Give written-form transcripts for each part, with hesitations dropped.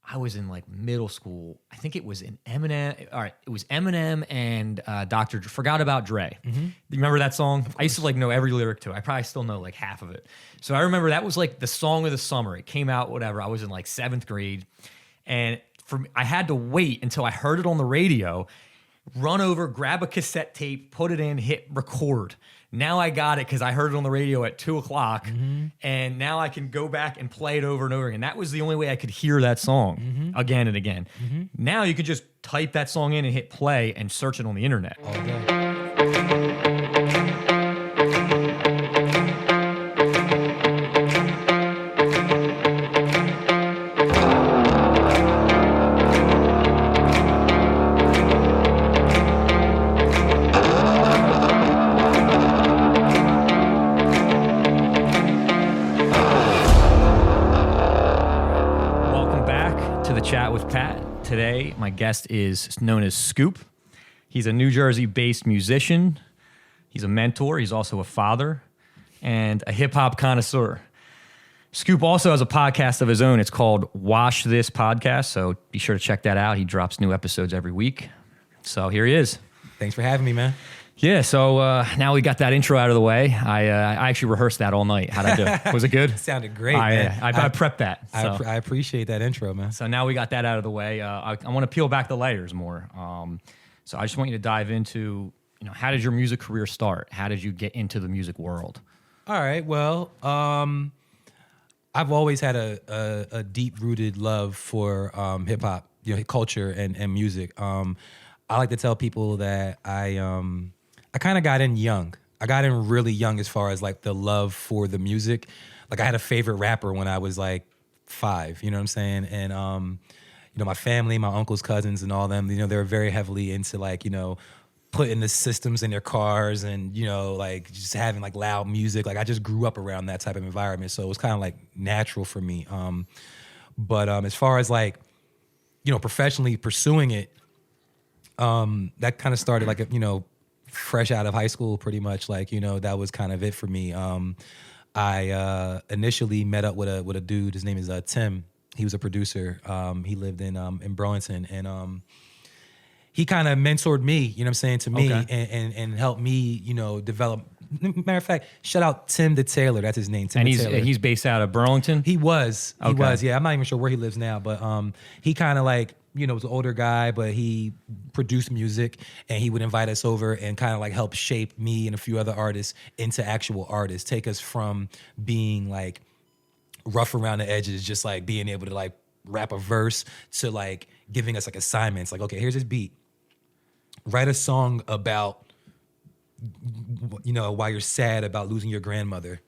I was in like middle school. I think it was in Eminem. All right, it was Eminem and Dr. Forgot About Dre. Do you remember that song? I used to like know every lyric to it. I probably still know like half of it. So I remember that was like the song of the summer. It came out, whatever. I was in like 7th grade, and I had to wait until I heard it on the radio, run over, grab a cassette tape, put it in, hit record. Now I got it because I heard it on the radio at 2:00, and now I can go back and play it over and over again. That was the only way I could hear that song again and again. Now you can just type that song in and hit play and search it on the internet. All day. Welcome back to the Chat with Pat. Today, my guest is known as Scoop. He's a New Jersey-based musician. He's a mentor. He's also a father and a hip-hop connoisseur. Scoop also has a podcast of his own. It's called Wash This Podcast, so be sure to check that out. He drops new episodes every week. So here he is. Thanks for having me, man. Yeah, so now we got that intro out of the way. I actually rehearsed that all night. How'd I do? Was it good? Sounded great, man. I prepped that. So. I appreciate that intro, man. So now we got that out of the way. I want to peel back the layers more. So I just want you to dive into, how did your music career start? How did you get into the music world? All right, well, I've always had a deep-rooted love for hip-hop, culture and music. I like to tell people that I kind of got in young. I got in really young as far as like the love for the music. Like I had a favorite rapper when I was like 5, you know what I'm saying? And, my family, my uncles, cousins and all them, they were very heavily into like, putting the systems in their cars and, like just having like loud music. Like I just grew up around that type of environment. So it was kind of like natural for me. But as far as like, professionally pursuing it, that kind of started like, fresh out of high school, pretty much. Like, that was kind of it for me. I initially met up with a dude. His name is Tim. He was a producer. He lived in Burlington, and he kind of mentored me. To me, Okay. and helped me, develop. Matter of fact, shout out Tim the Taylor. That's his name. Tim And the Taylor. he's based out of Burlington? He was. Okay. Yeah, I'm not even sure where he lives now, but he kind of like, was an older guy, but he produced music and he would invite us over and kind of like help shape me and a few other artists into actual artists, take us from being like rough around the edges, just like being able to like rap a verse, to like giving us like assignments. Like, okay, here's this beat. Write a song about, why you're sad about losing your grandmother.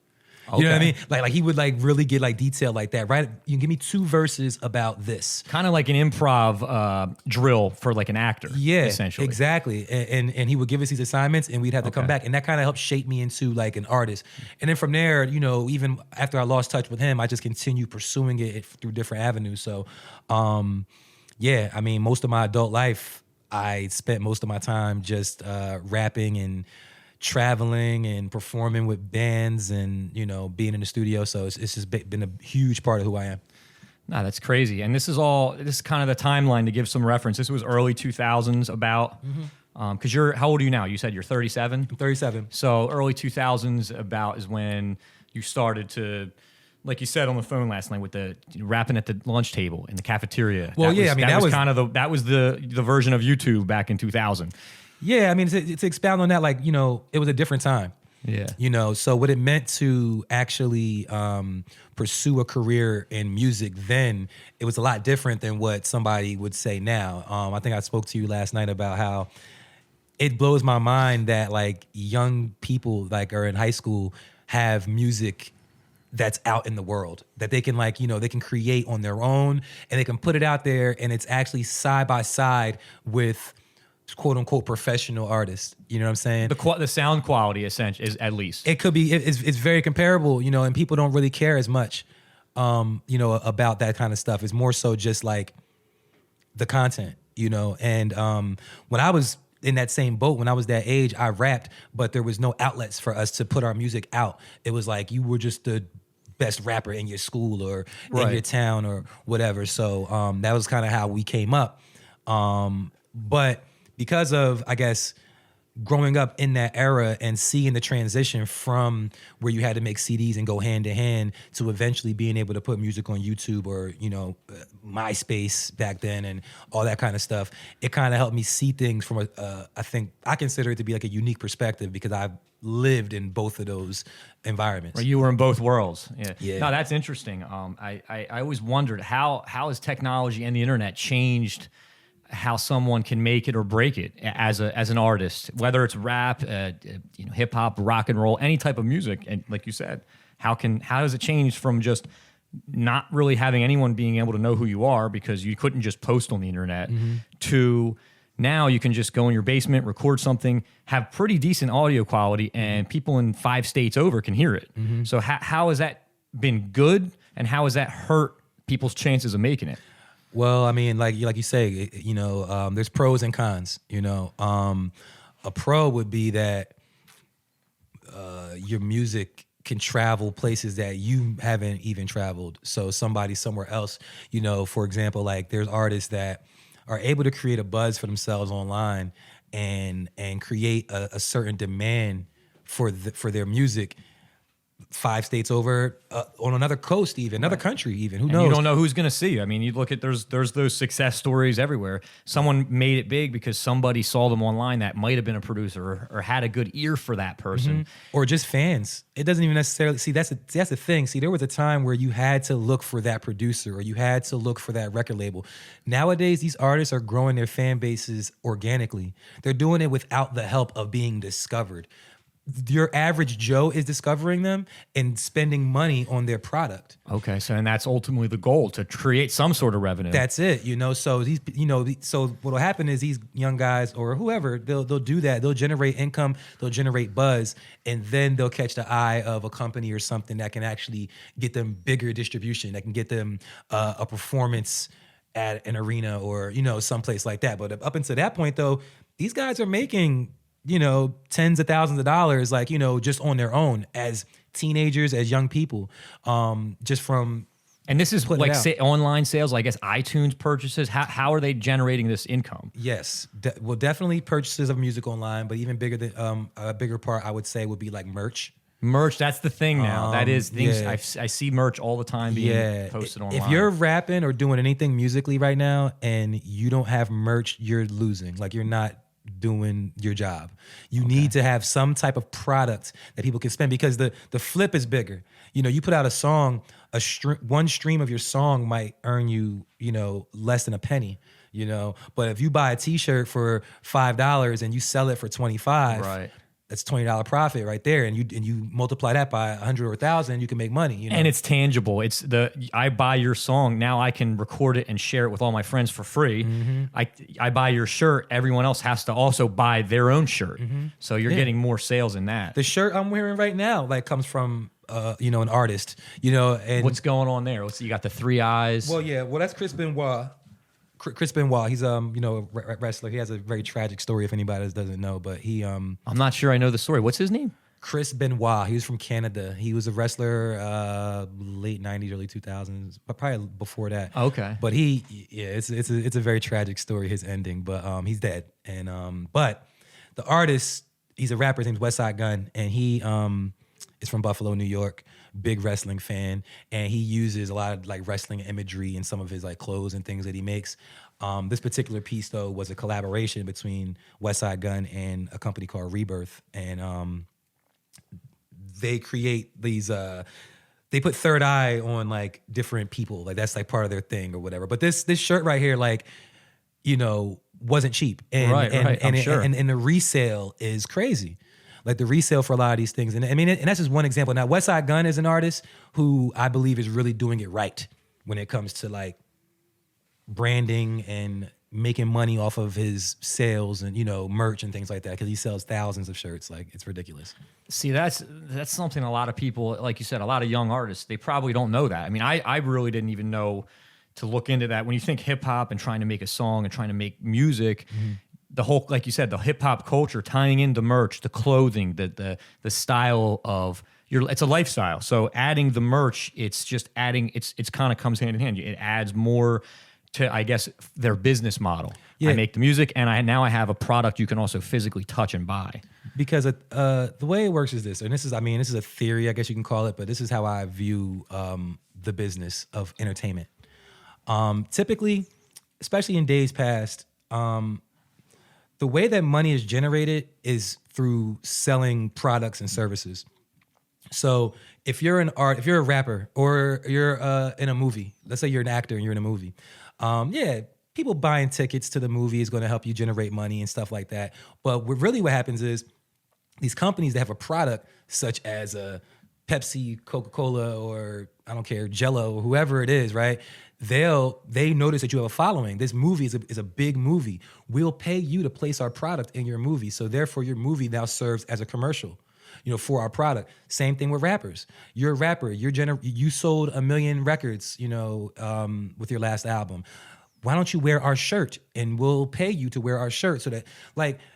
You know what I mean? Like he would like really get like detailed like that. Right? You can give me 2 verses about this. Kind of like an improv drill for like an actor. Yeah, essentially. exactly. And he would give us these assignments and we'd have to come back. And that kind of helped shape me into like an artist. And then from there, even after I lost touch with him, I just continued pursuing it through different avenues. So, most of my adult life, I spent most of my time just rapping and traveling and performing with bands and, being in the studio. So it's just been a huge part of who I am. No, that's crazy. And this is kind of the timeline to give some reference. This was early 2000s about, because how old are you now? You said you're 37? I'm 37. So early 2000s about is when you started to, like you said on the phone last night with the rapping at the lunch table in the cafeteria. Well, that was kind of the version of YouTube back in 2000. Yeah, to expound on that, like, it was a different time. Yeah. So what it meant to actually pursue a career in music then, it was a lot different than what somebody would say now. I think I spoke to you last night about how it blows my mind that like young people like are in high school have music that's out in the world that they can like, they can create on their own and they can put it out there and it's actually side by side with quote unquote professional artists. You know what I'm saying? The sound quality essentially is at least. It could be, it's very comparable, and people don't really care as much, about that kind of stuff. It's more so just like the content, and when I was in that same boat, when I was that age, I rapped, but there was no outlets for us to put our music out. It was like you were just the best rapper in your school or in Right. your town or whatever. So that was kind of how we came up. But because of, I guess, growing up in that era and seeing the transition from where you had to make CDs and go hand to hand to eventually being able to put music on YouTube or, MySpace back then and all that kind of stuff, it kind of helped me see things from I think I consider it to be like a unique perspective because I've lived in both of those environments. Or you were in both worlds. Yeah. Yeah. No, that's interesting. I always wondered how has technology and the internet changed how someone can make it or break it as an artist, whether it's rap, hip hop, rock and roll, any type of music. And like you said, how does it change from just not really having anyone being able to know who you are because you couldn't just post on the internet to now you can just go in your basement, record something, have pretty decent audio quality, and people in 5 states over can hear it. So how has that been good, and how has that hurt people's chances of making it? Well, I mean, like you say, there's pros and cons. A pro would be that your music can travel places that you haven't even traveled. So somebody somewhere else, for example, like there's artists that are able to create a buzz for themselves online and create a certain demand for their music 5 states over, on another coast, even another country, even who knows? You don't know who's going to see you. I mean, you look at there's those success stories everywhere. Someone made it big because somebody saw them online that might have been a producer or had a good ear for that person, or just fans. It doesn't even necessarily see that's the thing. See, there was a time where you had to look for that producer or you had to look for that record label. Nowadays, these artists are growing their fan bases organically. They're doing it without the help of being discovered. Your average Joe is discovering them and spending money on their product. Okay, so and that's ultimately the goal, to create some sort of revenue. That's it, So these, so what'll happen is these young guys or whoever, they'll do that. They'll generate income, they'll generate buzz, and then they'll catch the eye of a company or something that can actually get them bigger distribution, that can get them a performance at an arena or someplace like that. But up until that point, though, these guys are making tens of thousands of dollars, like, just on their own as teenagers, as young people, just from. And this is like online sales, I guess iTunes purchases. How are they generating this income? Yes. Definitely purchases of music online, but even bigger than a bigger part, I would say, would be like merch. Merch, that's the thing now. That is things yeah. I see merch all the time being posted online. If you're rapping or doing anything musically right now and you don't have merch, you're losing. Like, you're not doing your job. You need to have some type of product that people can spend, because the flip is bigger. You put out a song, one stream of your song might earn you, less than a penny, but if you buy a t-shirt for $5 and you sell it for $25, right, that's $20 profit right there, and you multiply that by 100 or 1,000, you can make money. And it's tangible. It's I buy your song, now I can record it and share it with all my friends for free. I buy your shirt, everyone else has to also buy their own shirt. So you're getting more sales in that. The shirt I'm wearing right now comes from an artist. And what's going on there? You got the 3 eyes. Well, yeah, that's Chris Benoit. Chris Benoit, he's a wrestler. He has a very tragic story if anybody doesn't know, but he I'm not sure I know the story. What's his name? Chris Benoit. He was from Canada. He was a wrestler late 90s, early 2000s, but probably before that. Okay. But it's a very tragic story, his ending, but he's dead. And but the artist, he's a rapper, his name's Westside Gunn, and he is from Buffalo, New York. Big wrestling fan, and he uses a lot of like wrestling imagery in some of his like clothes and things that he makes. This particular piece though was a collaboration between Westside Gunn and a company called Rebirth, and they create these. They put third eye on like different people, like that's like part of their thing or whatever. But this shirt right here, like, wasn't cheap, and right, and sure. and the resale is crazy. Like the resale for a lot of these things. And I mean, and that's just one example. Now, Westside Gunn is an artist who I believe is really doing it right when it comes to like branding and making money off of his sales and, merch and things like that. Cause he sells thousands of shirts. Like, it's ridiculous. See, that's something a lot of people, like you said, a lot of young artists, they probably don't know that. I mean, I really didn't even know to look into that. When you think hip hop and trying to make a song and trying to make music, the whole, like you said, the hip hop culture tying into merch, the clothing, the style of it's a lifestyle. So adding the merch, it's just adding. It's kind of comes hand in hand. It adds more to, I guess, their business model. Yeah. I make the music, and I have a product you can also physically touch and buy. Because the way it works is this, and this is a theory, I guess you can call it, but this is how I view the business of entertainment. Typically, especially in days past, the way that money is generated is through selling products and services. So if you're a rapper, or you're in a movie, let's say you're an actor and you're in a movie, people buying tickets to the movie is going to help you generate money and stuff like that. But what happens is these companies that have a product such as a Pepsi, Coca-Cola, or I don't care, Jell-O, whoever it is, right? They notice that you have a following. This movie is a big movie. We'll pay you to place our product in your movie. So therefore your movie now serves as a commercial, for our product. Same thing with rappers. You're a rapper. You sold 1 million records, with your last album. Why don't you wear our shirt, and we'll pay you to wear our shirt? So that,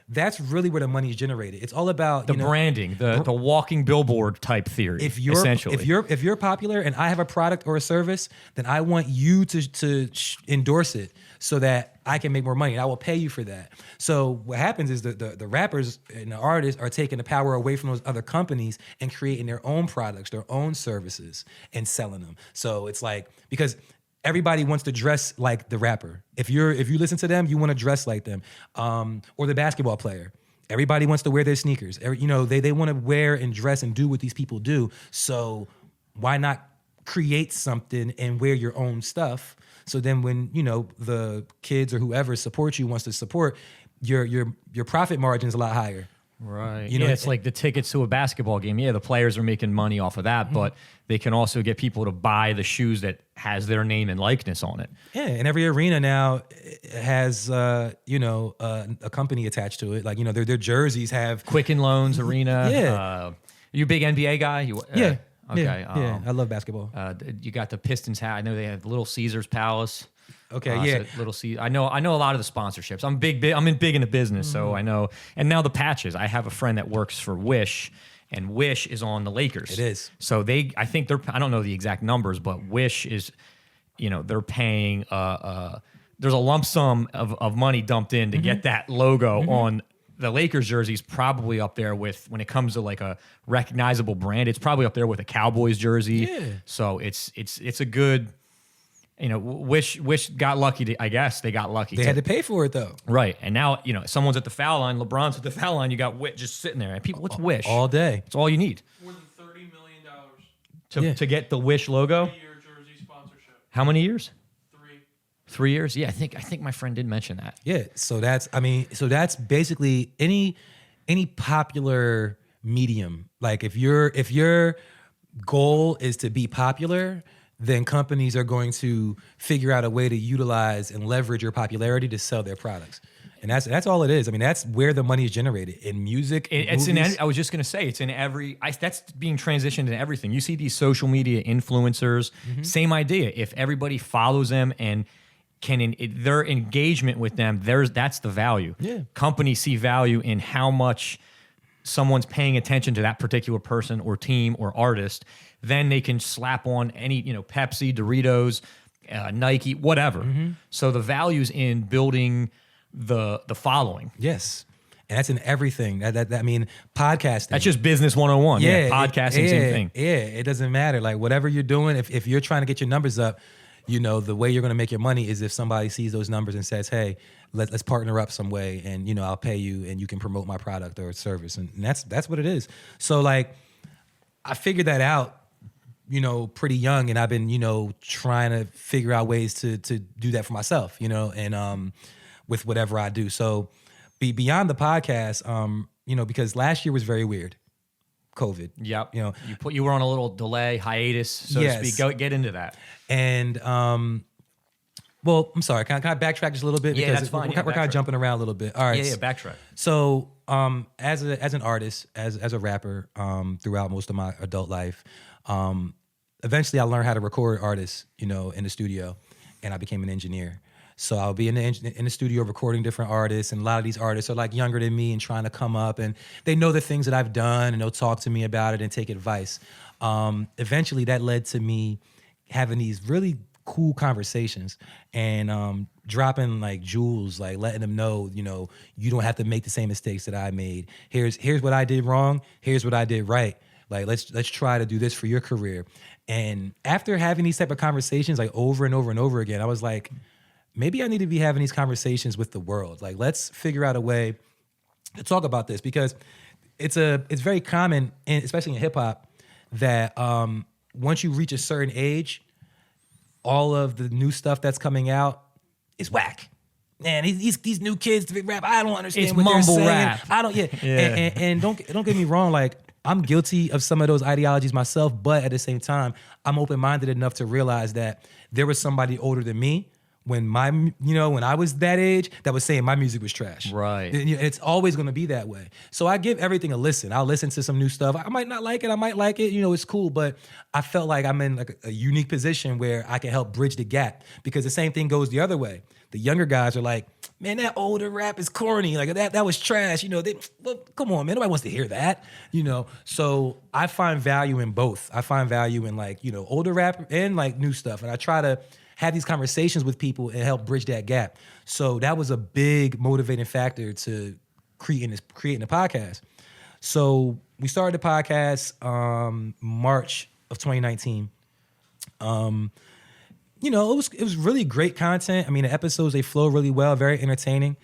that's really where the money is generated. It's all about the branding, the walking billboard type theory. Essentially, if you're popular and I have a product or a service, then I want you to endorse it so that I can make more money, and I will pay you for that. So what happens is the rappers and the artists are taking the power away from those other companies and creating their own products, their own services, and selling them. So it's because everybody wants to dress like the rapper. If you listen to them, you want to dress like them. Or the basketball player. Everybody wants to wear their sneakers. They want to wear and dress and do what these people do. So why not create something and wear your own stuff? So then when, the kids or whoever supports you wants to support, your profit margin is a lot higher. Right. It's like the tickets to a basketball game. Yeah, the players are making money off of that, but they can also get people to buy the shoes that has their name and likeness on it. Yeah, and every arena now has a company attached to it. Their jerseys have Quicken Loans Arena. Yeah. You a big NBA guy? Yeah. Okay. Yeah. I love basketball. You got the Pistons hat. I know they have Little Caesars Palace. Okay, yeah. So Little Caesars. I know a lot of the sponsorships. I'm big in the business, so I know. And now the patches. I have a friend that works for Wish, and Wish is on the Lakers. It is. So I think I don't know the exact numbers, but Wish is, they're paying. There's a lump sum of money dumped in to get that logo on the Lakers jerseys. Probably up there with, when it comes to like a recognizable brand, it's probably up there with a Cowboys jersey. Yeah. So it's a good. Wish got lucky. I guess they got lucky. They had to pay for it though. Right. And now, someone's at the foul line. LeBron's at the foul line. You got Wish just sitting there. And people, what's Wish? All day. It's all you need. More than $30 million To get the Wish logo. 3-year jersey sponsorship. How many years? 3. 3 years? Yeah, I think my friend did mention that. Yeah. So that's basically any popular medium. Like if your goal is to be popular, then companies are going to figure out a way to utilize and leverage your popularity to sell their products. And that's all it is. I mean, that's where the money is generated in music. It's movies. I was just gonna say, it's in that's being transitioned into everything. You see these social media influencers, same idea. If everybody follows them and their engagement with them, that's the value. Yeah. Companies see value in how much someone's paying attention to that particular person or team or artist. Then they can slap on any, Pepsi, Doritos, Nike, whatever. So the value's in building the following. Yes. And that's in everything. Podcasting. That's just business 101. Yeah, podcasting, same thing. Yeah, it doesn't matter. Like whatever you're doing, if you're trying to get your numbers up, the way you're going to make your money is if somebody sees those numbers and says, hey, let's partner up some way, and I'll pay you and you can promote my product or service. And that's what it is. So I figured that out, pretty young, and I've been, trying to figure out ways to do that for myself, and with whatever I do. So beyond the podcast, because last year was very weird. COVID. Yep. You were on a little delay, hiatus, so to speak. Get into that. And well, I'm sorry. Can I backtrack just a little bit? Yeah, because that's fine. We're kind of jumping around a little bit. All right. Yeah, backtrack. So, as an artist, as a rapper, throughout most of my adult life, eventually I learned how to record artists, in the studio, and I became an engineer. So I'll be in the studio recording different artists, and a lot of these artists are like younger than me and trying to come up, and they know the things that I've done, and they'll talk to me about it and take advice. Eventually, that led to me having these really cool conversations and dropping like jewels, like letting them know, you don't have to make the same mistakes that I made. Here's what I did wrong. Here's what I did right. Like let's try to do this for your career. And after having these type of conversations like over and over and over again, I was like, maybe I need to be having these conversations with the world. Like let's figure out a way to talk about this, because it's very common, especially in hip hop, that once you reach a certain age, all of the new stuff that's coming out is whack. Man, these new kids to rap, I don't understand It's what they're mumble saying. rap. I don't, yeah. And don't get me wrong, like I'm guilty of some of those ideologies myself, but at the same time, I'm open-minded enough to realize that there was somebody older than me when when I was that age that was saying my music was trash. Right. It's always going to be that way. So I give everything a listen. I'll listen to some new stuff. I might not like it. I might like it. It's cool. But I felt like I'm in like a unique position where I can help bridge the gap, because the same thing goes the other way. The younger guys are like, man, that older rap is corny. Like that was trash. Well, come on, man. Nobody wants to hear that. So I find value in both. I find value in like, older rap and like new stuff. And I try to have these conversations with people and help bridge that gap. So that was a big motivating factor to creating the podcast. So we started the podcast March of 2019. It was really great content. I mean, the episodes, they flow really well, very entertaining.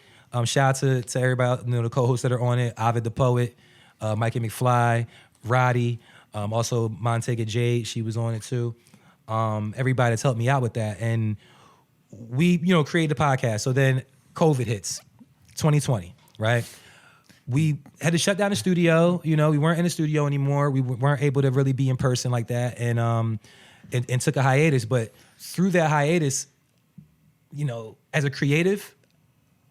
Shout out to everybody, the co-hosts that are on it, Ovid the Poet, Mikey McFly, Roddy, also Montega Jade, she was on it too. Everybody that's helped me out with that. And we, created the podcast. So then COVID hits, 2020, right? We had to shut down the studio. We weren't in the studio anymore. We weren't able to really be in person like that, and took a hiatus. But through that hiatus, as a creative,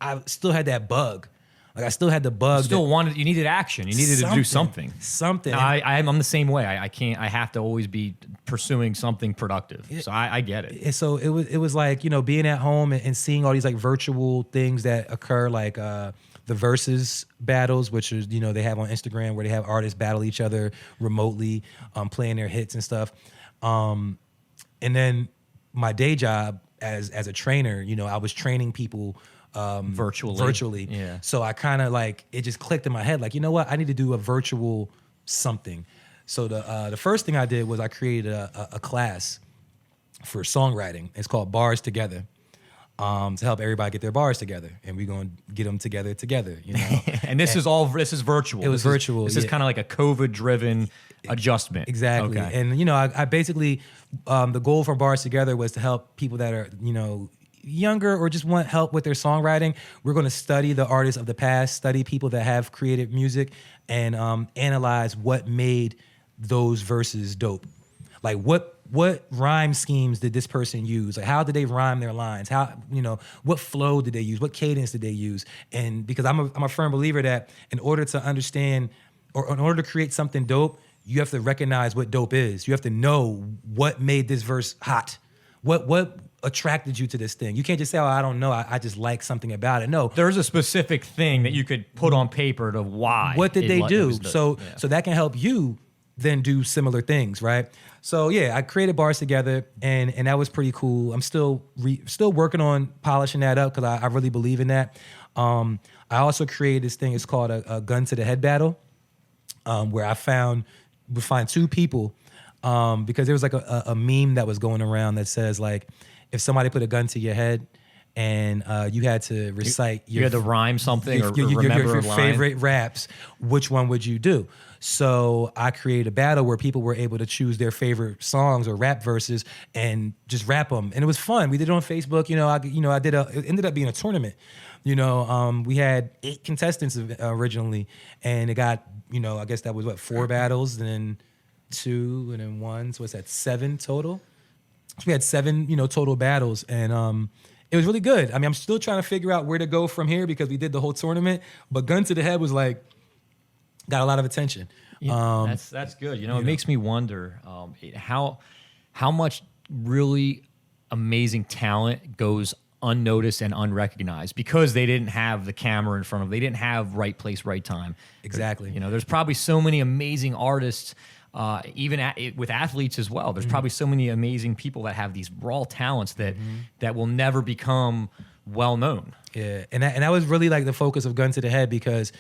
I still had that bug. Like I still had the bug. You needed action. You needed to do something. Something. No, I'm the same way. I can't. I have to always be pursuing something productive. So I get it. And so it was like, being at home and seeing all these like virtual things that occur, like the Versus battles, which is, they have on Instagram where they have artists battle each other remotely, playing their hits and stuff. And then my day job as a trainer, I was training people virtually. Yeah. So I kind of like, it just clicked in my head, like, you know what? I need to do a virtual something. So the first thing I did was I created a class for songwriting. It's called Bars Together, to help everybody get their bars together. And we're going to get them together. And this is virtual. It was virtual. This is kind of like a COVID-driven adjustment. Exactly. Okay. And, I basically, the goal for Bars Together was to help people that are, younger or just want help with their songwriting. We're going to study the artists of the past, study people that have created music, and analyze what made those verses dope. Like what rhyme schemes did this person use? Like how did they rhyme their lines? How, what flow did they use? What cadence did they use? And because I'm a firm believer that in order to understand or in order to create something dope, you have to recognize what dope is. You have to know what made this verse hot. What attracted you to this thing? You can't just say, oh, I don't know. I just like something about it. No. There's a specific thing that you could put on paper to why. What did they do? So that can help you then do similar things, right? So yeah, I created Bars Together, and that was pretty cool. I'm still working on polishing that up because I really believe in that. I also created this thing. It's called a gun to the head battle, where we find two people, because there was like a meme that was going around that says like, if somebody put a gun to your head and you had to recite you had to rhyme something or remember your a line. favorite raps, which one would you do? So I created a battle where people were able to choose their favorite songs or rap verses and just rap them, and it was fun. We did it on Facebook. It ended up being a tournament. We had 8 contestants originally, and it got, I guess that was 4 battles, and then 2, and then 1. So what's that? 7 total. So we had 7, total battles, and it was really good. I mean, I'm still trying to figure out where to go from here because we did the whole tournament, but Gun to the Head was like, got a lot of attention. Yeah, that's good. It makes me wonder how much really amazing talent goes unnoticed and unrecognized because they didn't have the camera in front of them. They didn't have right place, right time. Exactly. You know, there's probably so many amazing artists, with athletes as well. There's probably so many amazing people that have these raw talents that will never become well known. Yeah, and that was really like the focus of Gun to the Head because,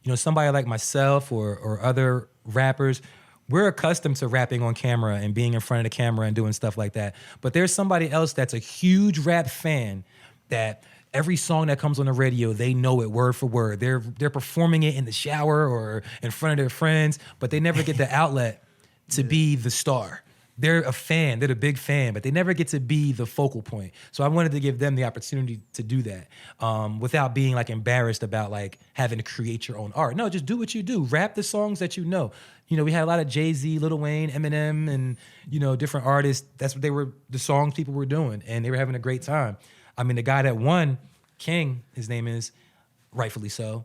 you know, somebody like myself or other rappers, we're accustomed to rapping on camera and being in front of the camera and doing stuff like that. But there's somebody else that's a huge rap fan that every song that comes on the radio, they know it word for word. They're performing it in the shower or in front of their friends, but they never get the outlet to be the star. They're a fan, they're a big fan, but they never get to be the focal point. So I wanted to give them the opportunity to do that without being like embarrassed about like having to create your own art. No, just do what you do. Rap the songs that you know. You know, we had a lot of Jay-Z, Lil Wayne, Eminem, and, you know, different artists. That's what the songs people were doing, and they were having a great time. I mean, the guy that won, King, his name is, rightfully so.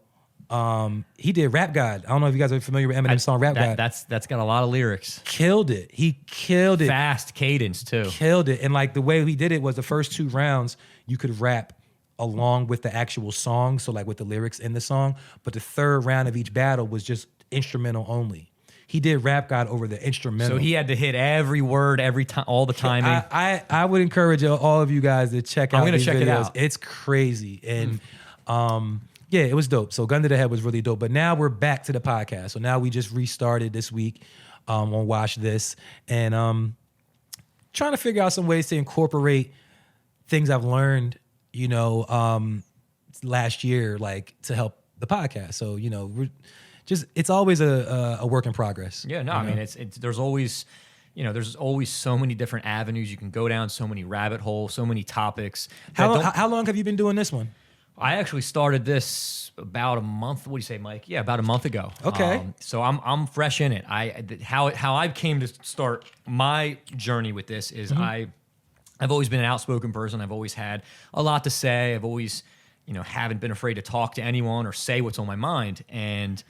He did Rap God. I don't know if you guys are familiar with Eminem's song Rap God. That's got a lot of lyrics. Killed it. He killed it. Fast cadence too. Killed it. And like the way he did it was the first 2 rounds, you could rap along with the actual song, so like with the lyrics in the song. But the 3rd round of each battle was just instrumental only. He did Rap God over the instrumental. So he had to hit every word, every time, all the timing. I would encourage all of you guys to check out. I'm gonna these check videos. it out. It's crazy, and yeah, it was dope. So Gun to the Head was really dope. But now we're back to the podcast. So now we just restarted this week on Watch This, and trying to figure out some ways to incorporate things I've learned, you know, last year, like to help the podcast. So you know, it's always a work in progress. Yeah, no, I mean, it's there's always, you know, there's always so many different avenues you can go down, so many rabbit holes, so many topics. How long have you been doing this one? I actually started this about a month. What do you say, Mike? Yeah, about a month ago. Okay. So I'm fresh in it. How I came to start my journey with this is I've always been an outspoken person. I've always had a lot to say. I've always, you know, haven't been afraid to talk to anyone or say what's on my mind. And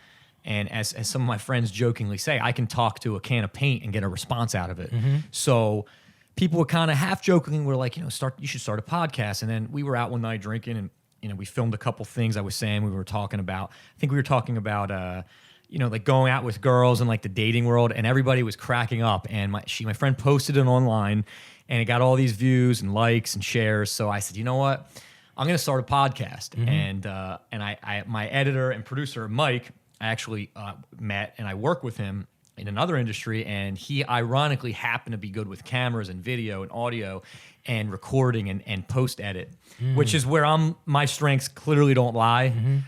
as some of my friends jokingly say, I can talk to a can of paint and get a response out of it. So people were kind of half jokingly were like, you know, you should start a podcast. And then we were out one night drinking, and you know, we filmed a couple things I was saying. We were talking about, I think we were talking about, you know, like going out with girls and like the dating world, and everybody was cracking up. And my friend posted it online, and it got all these views and likes and shares. So I said, you know what, I'm going to start a podcast. And I my editor and producer Mike, I actually met, and I work with him in another industry, and he ironically happened to be good with cameras and video and audio and recording and post edit, which is where my strengths clearly don't lie.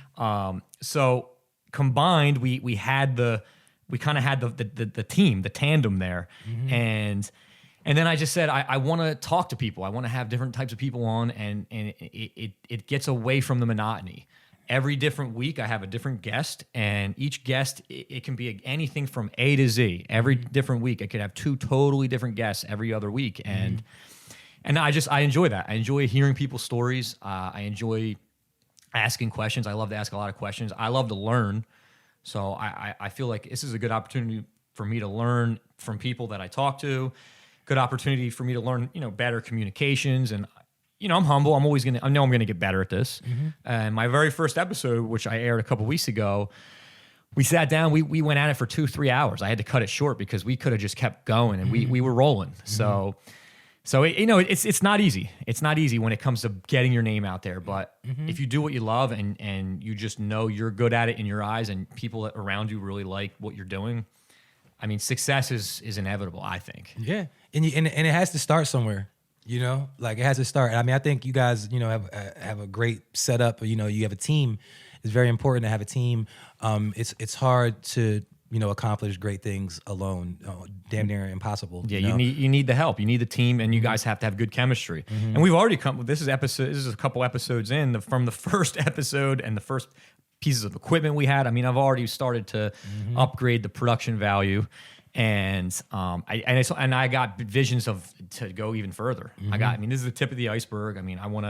So combined, we kind of had the team, the tandem there, and then I just said I want to talk to people. I want to have different types of people on, and it gets away from the monotony. Every different week, I have a different guest, and each guest, it can be anything from A to Z. Every different week, I could have 2 totally different guests every other week, and I enjoy that. I enjoy hearing people's stories. I enjoy asking questions. I love to ask a lot of questions. I love to learn, so I feel like this is a good opportunity for me to learn from people that I talk to. Good opportunity for me to learn, you know, better communications. And you know, I'm humble. I know I'm gonna get better at this. And my very first episode, which I aired a couple weeks ago, we sat down. We went at it for 2-3 hours. I had to cut it short because we could have just kept going, and we were rolling. So you know, it's not easy. It's not easy when it comes to getting your name out there. But if you do what you love and you just know you're good at it in your eyes, and people around you really like what you're doing, I mean, success is inevitable, I think. Yeah, and it has to start somewhere. You know, like it has to start. I mean, I think you guys, you know, have a great setup. You know, you have a team. It's very important to have a team. It's hard to, you know, accomplish great things alone. Damn near impossible. Yeah, you know? you need the help. You need the team, and you guys have to have good chemistry. And we've already come. This is a couple episodes in from the first episode and the first pieces of equipment we had. I mean, I've already started to upgrade the production value. And I got visions to go even further. I mean, this is the tip of the iceberg. I mean, I want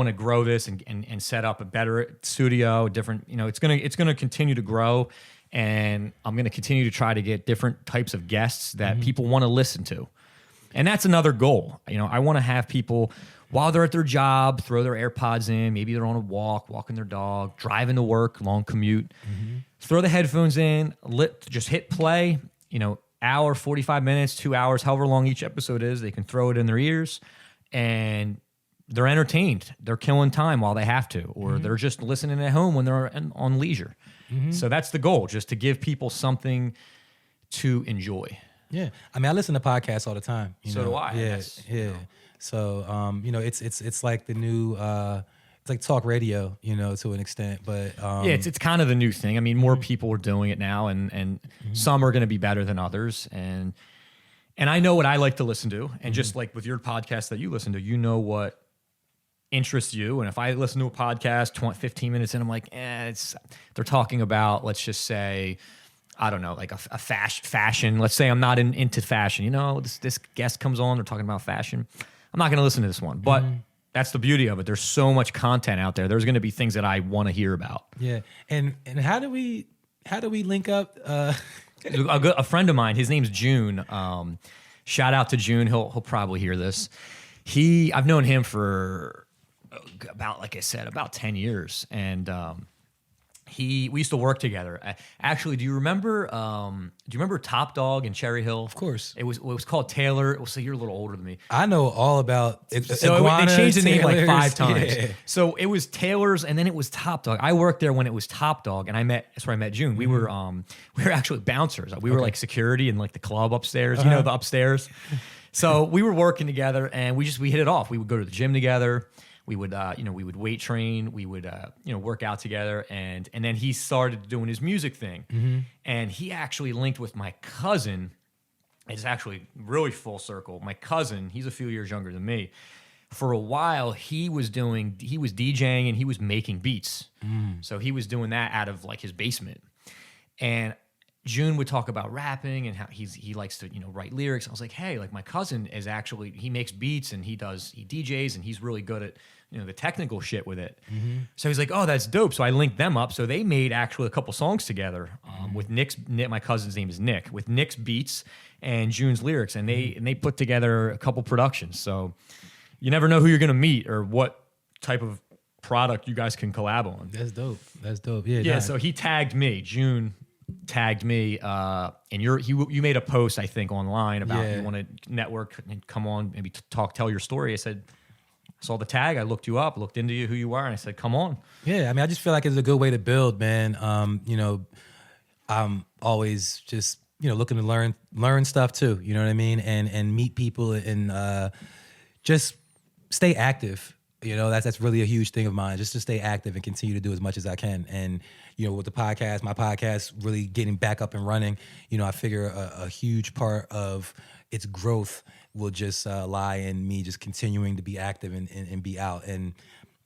to grow this and set up a better studio, different, you know, it's gonna continue to grow, and I'm gonna continue to try to get different types of guests that people want to listen to. And that's another goal. You know, I want to have people while they're at their job, throw their AirPods in. Maybe they're on a walk, walking their dog, driving to work, long commute. Throw the headphones in, just hit play. You know, hour, 45 minutes, 2 hours, however long each episode is. They can throw it in their ears, and they're entertained. They're killing time while they have to, or they're just listening at home when they're on leisure. So that's the goal, just to give people something to enjoy. Yeah, I mean, I listen to podcasts all the time. So do I. Yeah, That's, yeah. you know. So, you know, it's like the new, it's like talk radio, you know, to an extent. But Yeah, it's kind of the new thing. I mean, more people are doing it now, and some are going to be better than others. And I know what I like to listen to, and just like with your podcast that you listen to, you know what interests you. And if I listen to a podcast 15 minutes in, I'm like, they're talking about, let's just say, I don't know, like a fashion. Let's say I'm not into fashion. You know, this guest comes on, they're talking about fashion. I'm not going to listen to this one, but that's the beauty of it. There's so much content out there. There's going to be things that I want to hear about. Yeah, and how do we link up? A friend of mine, his name's June. Shout out to June. He'll probably hear this. I've known him for about, like I said, about 10 years, and we used to work together. Actually, do you remember Top Dog in Cherry Hill? Of course. It was called Taylor. So you're a little older than me. I know all about So Iguana, they changed the name like 5 Taylor's. times. Yeah. So it was Taylor's, and then it was Top Dog. I worked there when it was Top Dog, and that's where I met June. We were actually bouncers. We were like security in like the club upstairs. You know, the upstairs. So we were working together, and we hit it off. We would go to the gym together. We would, we would weight train. We would, work out together. And then he started doing his music thing. And he actually linked with my cousin. It's actually really full circle. My cousin, he's a few years younger than me. For a while, he was DJing and he was making beats. So he was doing that out of like his basement. And June would talk about rapping and how he likes to, write lyrics. I was like, hey, like my cousin is actually, he makes beats and he DJs and he's really good at, the technical shit with it. So he's like, oh, that's dope. So I linked them up. So they made actually a couple songs together with Nick, my cousin's name is Nick, with Nick's beats and June's lyrics. And they put together a couple productions. So you never know who you're going to meet or what type of product you guys can collab on. That's dope. Yeah. Yeah. Nah. So he tagged me, June tagged me, and you made a post, I think, online about you want to network and come on, maybe tell your story. I said, I saw the tag, I looked you up, looked into you, who you are, and I said, come on. Yeah, I mean, I just feel like it's a good way to build, man. I'm always just looking to learn stuff too. You know what I mean, and meet people and just stay active. That's really a huge thing of mine, just to stay active and continue to do as much as I can. And, with my podcast really getting back up and running, I figure a huge part of its growth will just lie in me just continuing to be active and be out. And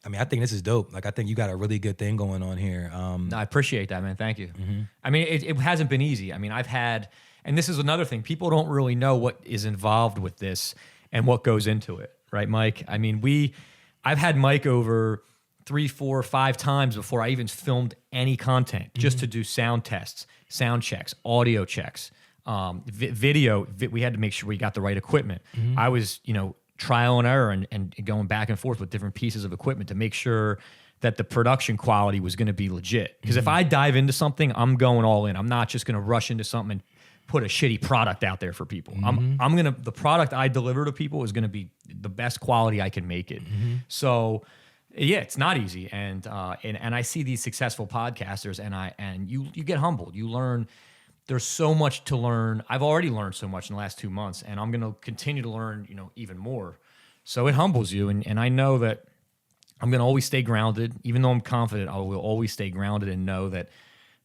I mean, I think this is dope. Like, I think you got a really good thing going on here. No, I appreciate that, man. Thank you. I mean, it hasn't been easy. I mean, and this is another thing, people don't really know what is involved with this and what goes into it. Right, Mike? I mean, I've had Mike over 3, 4, 5 times before I even filmed any content, just to do sound tests, sound checks, audio checks, video. We had to make sure we got the right equipment. I was, trial and error and going back and forth with different pieces of equipment to make sure that the production quality was going to be legit. Because if I dive into something, I'm going all in. I'm not just going to rush into something and put a shitty product out there for people. The product I deliver to people is gonna be the best quality I can make it. So yeah, it's not easy. And I see these successful podcasters and you get humbled. You learn, there's so much to learn. I've already learned so much in the last 2 months, and I'm gonna continue to learn, even more. So it humbles you. And I know that I'm gonna always stay grounded. Even though I'm confident, I will always stay grounded and know that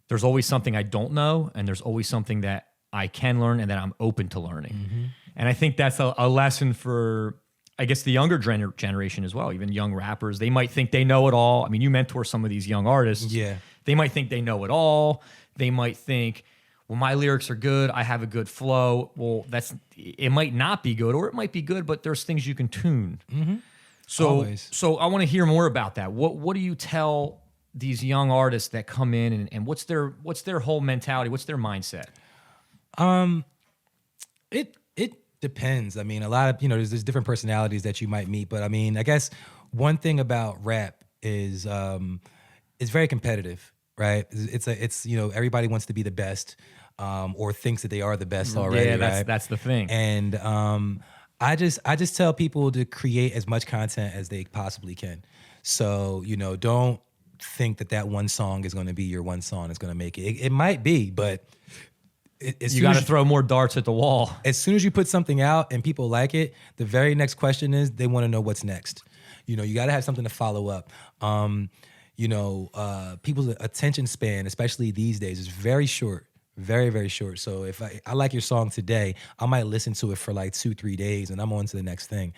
there's always something I don't know, and there's always something that I can learn and that I'm open to learning. And I think that's a lesson for, I guess, the younger generation as well, even young rappers. They might think they know it all. I mean, you mentor some of these young artists. Yeah. They might think they know it all. They might think, well, my lyrics are good. I have a good flow. Well, it might not be good, or it might be good, but there's things you can tune. So I want to hear more about that. What do you tell these young artists that come in and what's their whole mentality? What's their mindset? depends. I mean, a lot of, there's different personalities that you might meet, but I mean, I guess one thing about rap is it's very competitive, right? It's everybody wants to be the best, or thinks that they are the best already. Yeah, right? that's the thing. And I just tell people to create as much content as they possibly can. So, don't think that one song is going to be your one song that's going to make it. It might be, but you got to throw more darts at the wall. As soon as you put something out and people like it, the very next question is they want to know what's next. You got to have something to follow up. People's attention span, especially these days, is very short. Very, very short. So if I like your song today, I might listen to it for like 2-3 days and I'm on to the next thing,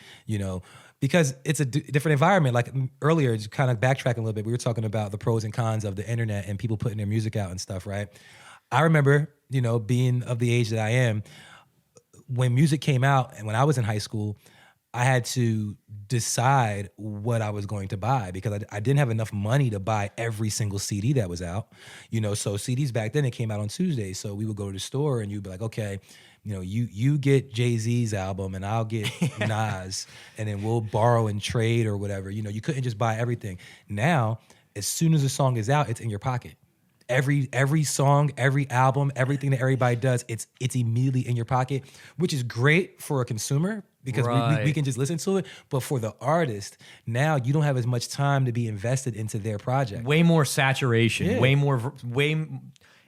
because it's a different environment. Like earlier, just kind of backtracking a little bit, we were talking about the pros and cons of the internet and people putting their music out and stuff, right? I remember, being of the age that I am, when music came out and when I was in high school, I had to decide what I was going to buy because I didn't have enough money to buy every single CD that was out. So CDs back then, it came out on Tuesdays. So we would go to the store and you'd be like, okay, you get Jay-Z's album and I'll get Nas, and then we'll borrow and trade or whatever. You couldn't just buy everything. Now, as soon as a song is out, it's in your pocket. Every song, every album, everything that everybody does, it's immediately in your pocket, which is great for a consumer because we can just listen to it. But for the artist, now you don't have as much time to be invested into their project. Way more saturation, Yeah.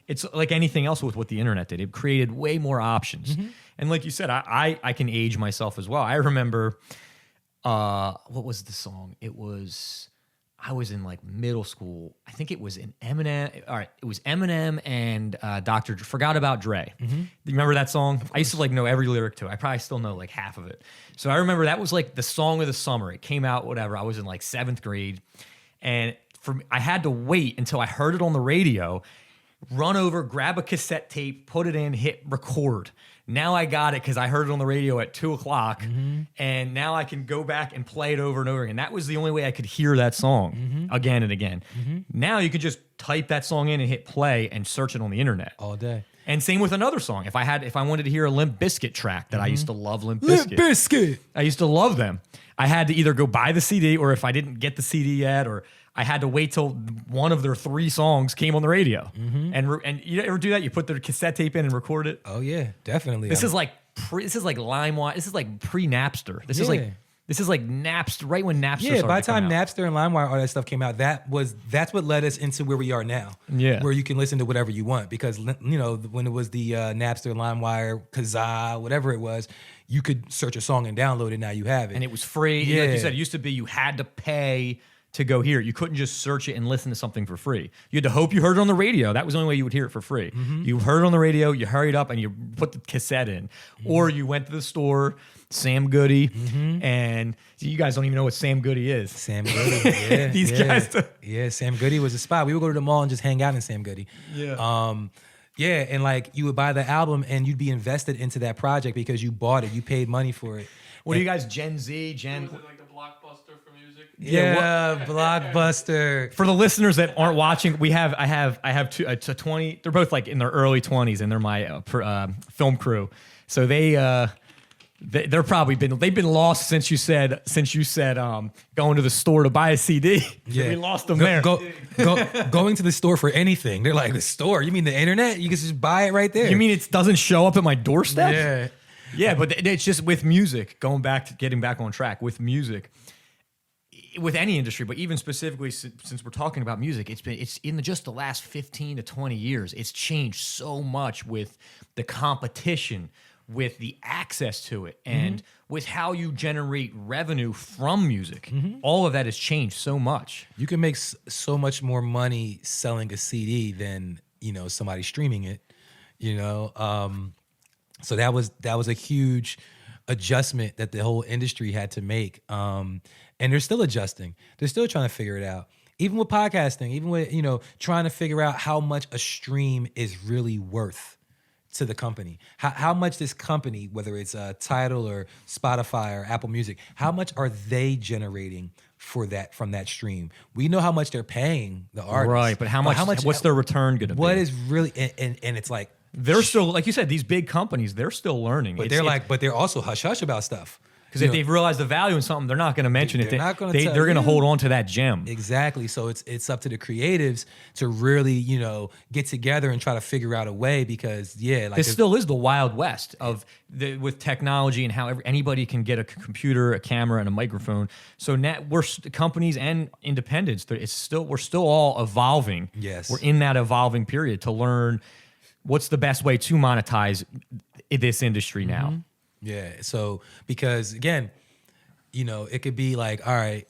It's like anything else with what the internet did. It created way more options. Mm-hmm. And like you said, I can age myself as well. I remember, what was the song? I was in like middle school. I think it was in Eminem. All right, it was Eminem and Dr. Forgot About Dre. Mm-hmm. Do you remember that song? I used to like know every lyric to it. I probably still know like half of it. So I remember that was like the song of the summer. It came out, whatever. I was in like 7th grade. And I had to wait until I heard it on the radio, run over, grab a cassette tape, put it in, hit record. Now I got it because I heard it on the radio at 2:00, and now I can go back and play it over and over again. That was the only way I could hear that song again and again. Now you could just type that song in and hit play and search it on the internet All day. And same with another song. If I wanted to hear a Limp Bizkit track that I used to love, Limp Bizkit. Limp Bizkit. I used to love them. I had to either go buy the CD, or if I didn't get the CD yet, or I had to wait till one of their 3 songs came on the radio. And you ever do that? You put the cassette tape in and record it? Oh yeah, definitely. This is like LimeWire. This is like pre-Napster. This is like Napster, right when Napster started. Yeah, by the to come time out. Napster and LimeWire, all that stuff came out, that's what led us into where we are now. Yeah. Where you can listen to whatever you want. Because, when it was the Napster, LimeWire, Kazaa, whatever it was, you could search a song and download it. Now you have it. And it was free. Yeah. Like you said, it used to be you had to pay to go hear it. You couldn't just search it and listen to something for free. You had to hope you heard it on the radio. That was the only way you would hear it for free. You heard it on the radio, you hurried up and you put the cassette in. Or you went to the store, Sam Goody, and you guys don't even know what Sam Goody is. Sam Goody, yeah. These guys. Yeah, Sam Goody was a spot. We would go to the mall and just hang out in Sam Goody. Yeah. Yeah, and like you would buy the album and you'd be invested into that project because you bought it. You paid money for it. What are you guys, Gen Z, Was it like the Blockbuster for music? Yeah, Blockbuster. For the listeners that aren't watching, I have two, it's a 20. They're both like in their early 20s, and they're my film crew. So they're probably they've been lost since you said going to the store to buy a CD. Yeah. We lost them there. Going to the store for anything. They're like, the store? You mean the internet? You can just buy it right there. You mean it doesn't show up at my doorstep? Yeah. Yeah, but it's just with music, getting back on track with music, with any industry, but even specifically since we're talking about music, it's in just the last 15 to 20 years, it's changed so much with the competition, with the access to it, and with how you generate revenue from music. All of that has changed so much. You can make so much more money selling a CD than, somebody streaming it, So that was a huge adjustment that the whole industry had to make. And they're still adjusting. They're still trying to figure it out. Even with podcasting, even with, trying to figure out how much a stream is really worth to the company. How much this company, whether it's Tidal or Spotify or Apple Music, how much are they generating from that stream? We know how much they're paying the artists. Right, but how much what's their return going to be? What is really, and it's like, they're still, like you said, these big companies, they're still learning. But but they're also hush hush about stuff. Because if they've realized the value in something, they're not going to mention it. They're not gonna they're tell going to you. hold on to that gem. Exactly. So it's up to the creatives to really, get together and try to figure out a way because This still is the Wild West with technology and how anybody can get a computer, a camera, and a microphone. So now companies and independents. We're still all evolving. Yes. We're in that evolving period to learn what's the best way to monetize this industry now. Yeah. So because again, it could be like, all right,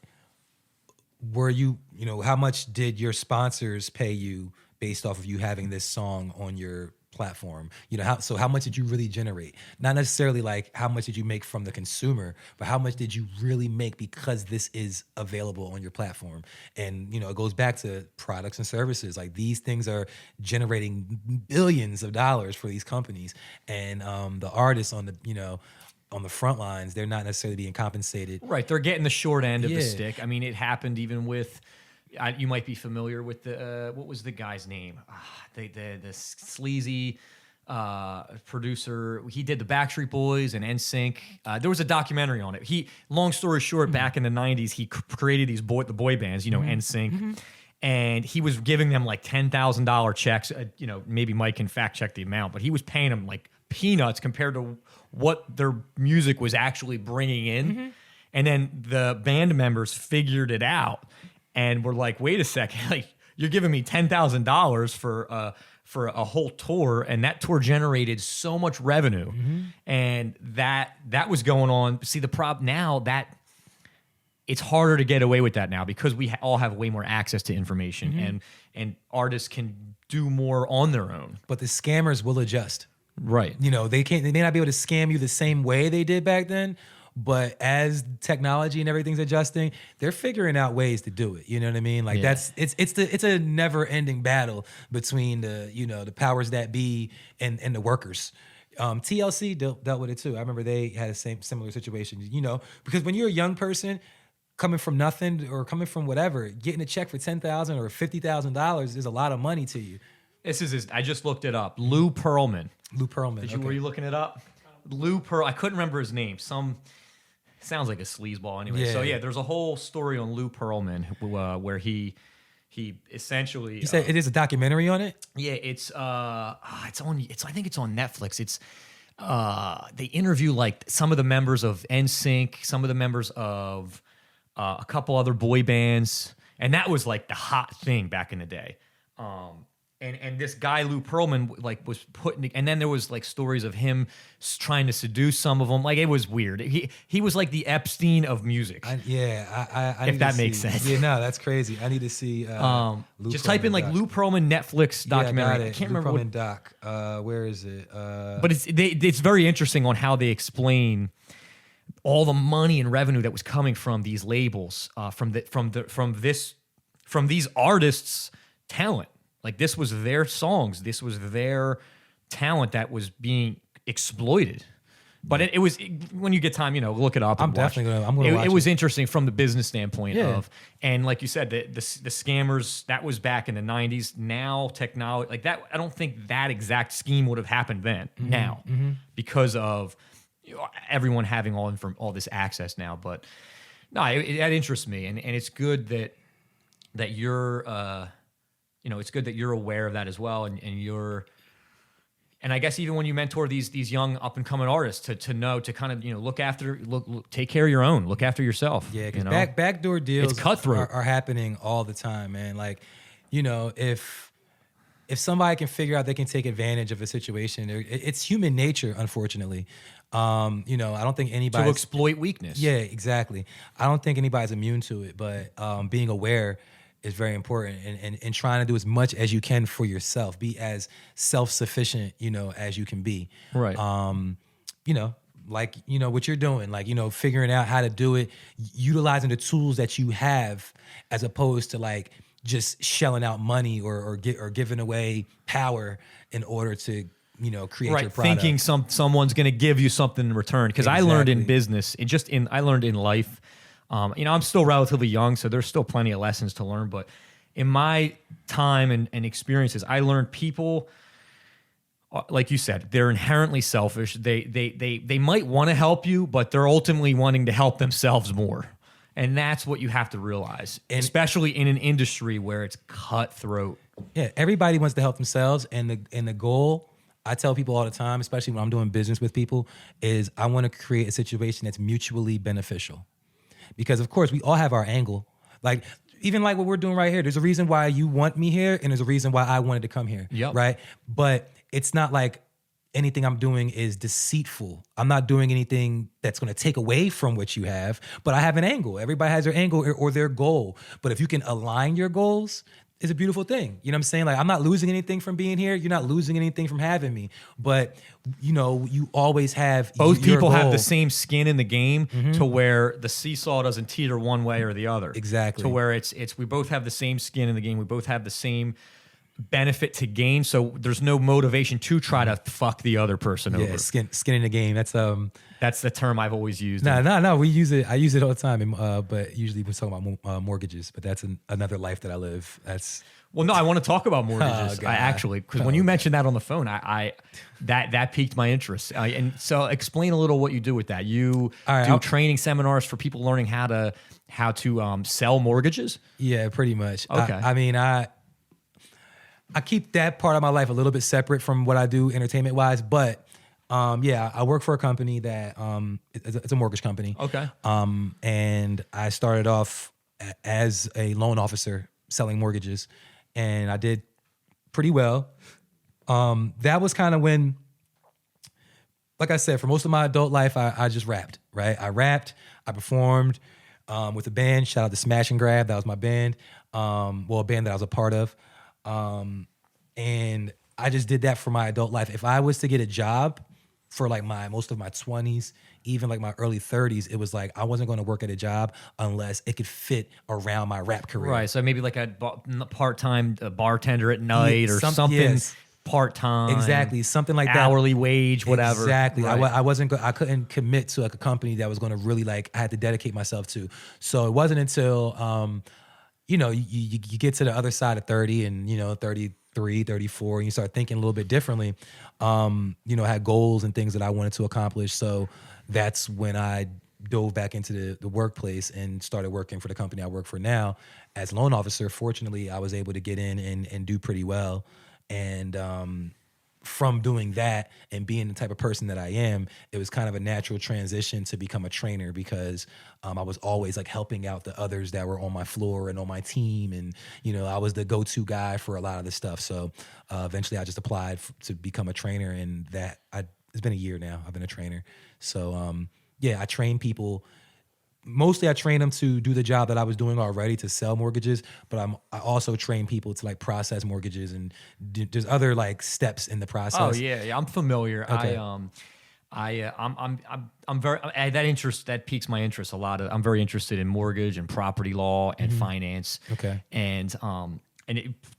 were you, how much did your sponsors pay you based off of you having this song on your platform? How much did you really generate? Not necessarily like how much did you make from the consumer, but how much did you really make because this is available on your platform? And, it goes back to products and services. Like these things are generating billions of dollars for these companies. And the artists on the front lines, they're not necessarily being compensated. Right. They're getting the short end of the stick. I mean, it happened even with, you might be familiar with what was the guy's name? The sleazy producer. He did the Backstreet Boys and NSYNC. There was a documentary on it. Long story short, back in the 90s, he created the boy bands, NSYNC. And he was giving them like $10,000 checks. Maybe Mike can fact check the amount, but he was paying them like peanuts compared to what their music was actually bringing in. And then the band members figured it out and were like, wait a second, like you're giving me $10,000 for a whole tour, and that tour generated so much revenue. And that was going on. See, the problem now that it's harder to get away with that now because we all have way more access to information and artists can do more on their own. But the scammers will adjust. Right. They may not be able to scam you the same way they did back then, but as technology and everything's adjusting, they're figuring out ways to do it. You know what I mean? Like it's a never ending battle between the powers that be and the workers. TLC dealt with it too. I remember they had a similar situation, because when you're a young person coming from nothing or coming from whatever, getting a check for $10,000 or $50,000 is a lot of money to you. I just looked it up. Lou Pearlman. Okay. Were you looking it up? Lou Pearl. I couldn't remember his name. Sounds like a sleazeball anyway. Yeah. So there's a whole story on Lou Pearlman where he essentially. You said it is a documentary on it? Yeah, I think it's on Netflix. It's they interview like some of the members of NSYNC, some of the members of a couple other boy bands, and that was like the hot thing back in the day. And this guy Lou Pearlman was putting, and then there was like stories of him trying to seduce some of them. Like it was weird. He was like the Epstein of music. I if that makes sense. Yeah, no, that's crazy. I need to see. Lou just Pearlman type in like doc. Lou Pearlman Netflix documentary. I can't Lou remember Pearlman doc. Where is it? But it's very interesting on how they explain all the money and revenue that was coming from these labels, from these artists' talent. Like this was their songs, this was their talent that was being exploited. But it was when you get time, look it up. I'm definitely gonna watch it. It was interesting from the business standpoint Yeah. and like you said, the scammers. That was back in the '90s. Now technology like that. I don't think that exact scheme would have happened then. Now because of everyone having all this access now. But no, that interests me, and it's good that you're. It's good that you're aware of that as well, and I guess even when you mentor these young up and coming artists to know to kind of look take care of your own, look after yourself. Yeah, because backdoor deals It's cutthroat. are happening all the time, man. Like, if somebody can figure out they can take advantage of a situation, it's human nature, unfortunately. I don't think anybody to exploit weakness. Yeah, exactly. I don't think anybody's immune to it, but being aware is very important and trying to do as much as you can for yourself. Be as self-sufficient, as you can be. Right. What you're doing, figuring out how to do it, utilizing the tools that you have as opposed to like just shelling out money or giving away power in order to, create your product. Thinking someone's going to give you something in return. Because I learned in business, I learned in life. I'm still relatively young, so there's still plenty of lessons to learn. But in my time and experiences, I learned people like you said, they're inherently selfish. They might want to help you, but they're ultimately wanting to help themselves more. And that's what you have to realize, especially in an industry where it's cutthroat. Yeah, everybody wants to help themselves, and the goal, I tell people all the time, especially when I'm doing business with people, is I want to create a situation that's mutually beneficial. Because of course we all have our angle. Like even like what we're doing right here, there's a reason why you want me here, and there's a reason why I wanted to come here. Yep. Right? But it's not like anything I'm doing is deceitful. I'm not doing anything that's going to take away from what you have, but I have an angle. Everybody has their angle or their goal. But if you can align your goals, it's a beautiful thing. You know what I'm saying? Like, I'm not losing anything from being here. You're not losing anything from having me. But, you know, you always have both your people have goal. the same skin in the game to where the seesaw doesn't teeter one way or the other. Exactly. To where it's we both have the same skin in the game. We both have the same benefit to gain. So there's no motivation to try to fuck the other person Yeah, over. skin in the game. That's the term I've always used. No. We use it. I use it all the time. But usually we're talking about mortgages. But that's another life that I live. Well, no, I want to talk about mortgages. God. Because when you mentioned that on the phone, that piqued my interest. And so, explain a little what you do with that. You do training seminars for people learning how to sell mortgages. Yeah, pretty much. Okay. I mean, I keep that part of my life a little bit separate from what I do entertainment wise, but I work for a company that it's a mortgage company. Okay. And I started off as a loan officer selling mortgages, and I did pretty well. That was kind of when, like I said, for most of my adult life, I just rapped, right? I rapped, I performed with a band. Shout out to Smash and Grab. That was my band. A band that I was a part of. And I just did that for my adult life. If I was to get a job for like most of my 20s, even like my early 30s, it was like I wasn't going to work at a job unless it could fit around my rap career. Right. So maybe like a part-time bartender at night or something. Yes. Part-time. Exactly. Something like that. Hourly wage, whatever. Exactly. Right. I couldn't commit to like a company that was going to really I had to dedicate myself to. So it wasn't until, you get to the other side of 30 and, 33, 34, and you start thinking a little bit differently. I had goals and things that I wanted to accomplish. So that's when I dove back into the workplace and started working for the company I work for now as loan officer. Fortunately, I was able to get in and do pretty well. And from doing that and being the type of person that I am, it was kind of a natural transition to become a trainer because I was always like helping out the others that were on my floor and on my team. And, I was the go-to guy for a lot of the stuff. So eventually I just applied to become a trainer, and it's been a year now. I've been a trainer. So I train people. Mostly I train them to do the job that I was doing already to sell mortgages, but I also train people to like process mortgages and there's other like steps in the process. Oh yeah, I'm familiar. Okay. I'm very that piques my interest a lot. I'm very interested in mortgage and property law and finance. Okay. And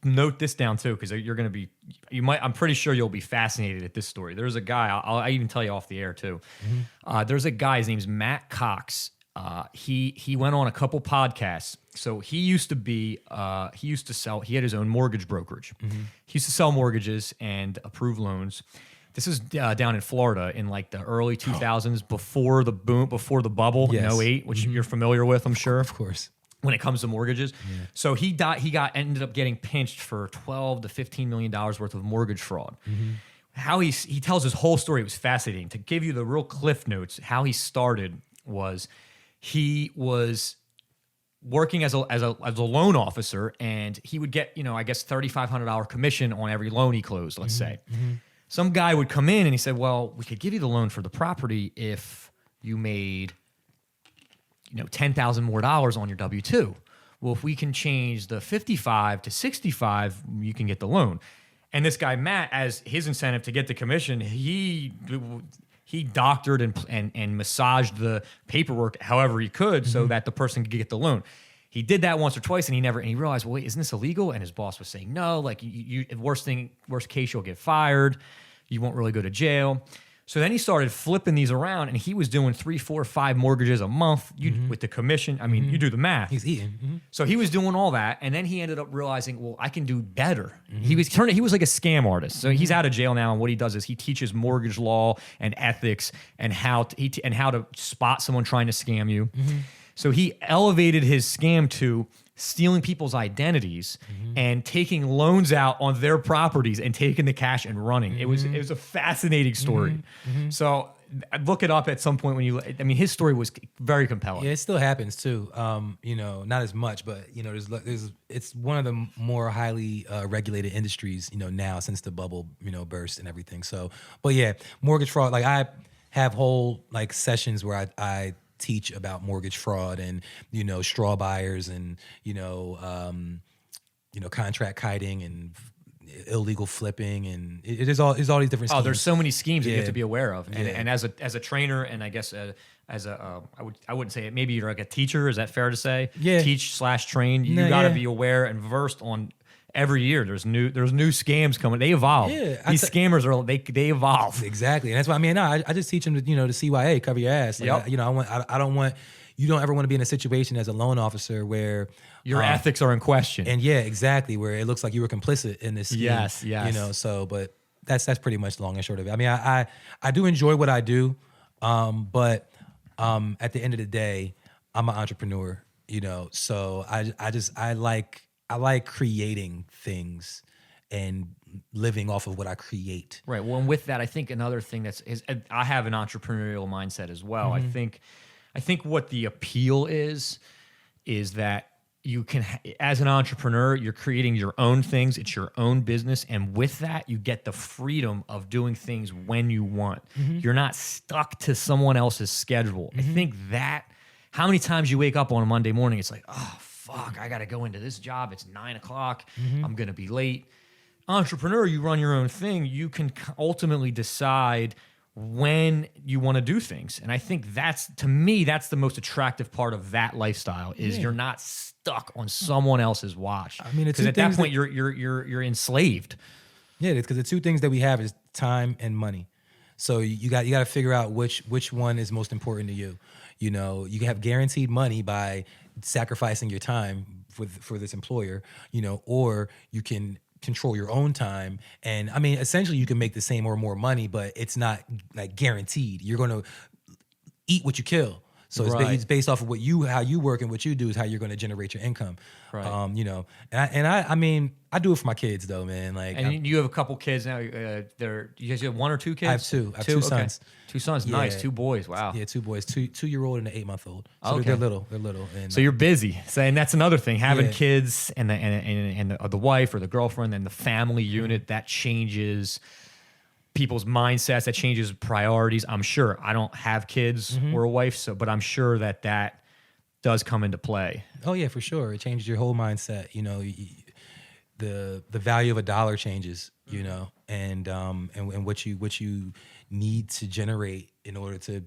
note this down too, because you're going to be, I'm pretty sure you'll be fascinated at this story. There's a guy, I'll even tell you off the air too. There's a guy, his name's Matt Cox. He went on a couple podcasts. So he used to sell, he had his own mortgage brokerage. He used to sell mortgages and approve loans. This is down in Florida in like the early 2000s, before the bubble in 08, which you're familiar with, I'm sure. Of course. When it comes to mortgages. Yeah. So he ended up getting pinched for $12 to $15 million worth of mortgage fraud. How he tells his whole story was fascinating. To give you the real cliff notes, how he started was he was working as a loan officer, and he would get, I guess $3,500 commission on every loan he closed, let's say. Some guy would come in and he said, well, we could give you the loan for the property if you made, $10,000 more on your W-2. Well, if we can change the 55 to 65, you can get the loan. And this guy, Matt, as his incentive to get the commission, he doctored and massaged the paperwork however he could so that the person could get the loan. He did that once or twice, and he realized, well, wait, isn't this illegal? And his boss was saying, no, like worst case, you'll get fired. You won't really go to jail. So then he started flipping these around, and he was doing 3, 4, 5 mortgages a month with the commission. I mean, you do the math. He's eating. So he was doing all that, and then he ended up realizing, well, I can do better. He was like a scam artist. So he's out of jail now, and what he does is he teaches mortgage law and ethics and how to spot someone trying to scam you. So he elevated his scam to stealing people's identities and taking loans out on their properties and taking the cash and running. It was a fascinating story. So look it up at some point his story was very compelling. Yeah, it still happens too. Not as much, but it's one of the more highly regulated industries, now since the bubble, burst and everything. So, but yeah, mortgage fraud. Like I have whole sessions where I teach about mortgage fraud and straw buyers and contract kiting and illegal flipping, and there's all these different schemes. Oh, there's so many schemes that you have to be aware of. And as a trainer, and I guess I wouldn't say it. Maybe you're like a teacher. Is that fair to say? Yeah. Teach/train. You got to be aware and versed on. Every year, there's new scams coming. They evolve. Yeah, These scammers they evolve. Exactly, and that's why I just teach them to the CYA, cover your ass. Like, I don't want you don't ever want to be in a situation as a loan officer where your ethics are in question. And yeah, exactly, where it looks like you were complicit in this scheme. Yes. But that's pretty much the long and short of it. I mean, I do enjoy what I do, but at the end of the day, I'm an entrepreneur, so I like creating things and living off of what I create. Right. Well, and with that, I think another thing I have an entrepreneurial mindset as well. I think what the appeal is that you can, as an entrepreneur, you're creating your own things. It's your own business. And with that, you get the freedom of doing things when you want. You're not stuck to someone else's schedule. I think that how many times you wake up on a Monday morning, it's like, oh, fuck, I got to go into this job. It's 9 o'clock. I'm going to be late. Entrepreneur, you run your own thing. You can ultimately decide when you want to do things. And I think that's the most attractive part of that lifestyle is you're not stuck on someone else's watch. I mean, because at that point you're enslaved. Yeah, it's because the two things that we have is time and money. So you got to figure out which one is most important to you. You can have guaranteed money by sacrificing your time for this employer, or you can control your own time. And I mean, essentially you can make the same or more money, but it's not like guaranteed. You're going to eat what you kill. So it's based off of how you work and what you do is how you're going to generate your income. Right. I mean, I do it for my kids though, man. And you have a couple kids now. You guys have one or two kids? I have two. I have two sons. Two sons. Yeah. Nice. 2 boys. Wow. Yeah, 2 boys. 2-year-old and an 8-month-old. So okay. They're little. And, so you're busy. And that's another thing. Having kids and the wife or the girlfriend and the family unit, that changes people's mindsets, that changes priorities. I'm sure. I don't have kids or a wife, but I'm sure that does come into play. Oh yeah, for sure. It changes your whole mindset. The value of a dollar changes. And what you need to generate in order to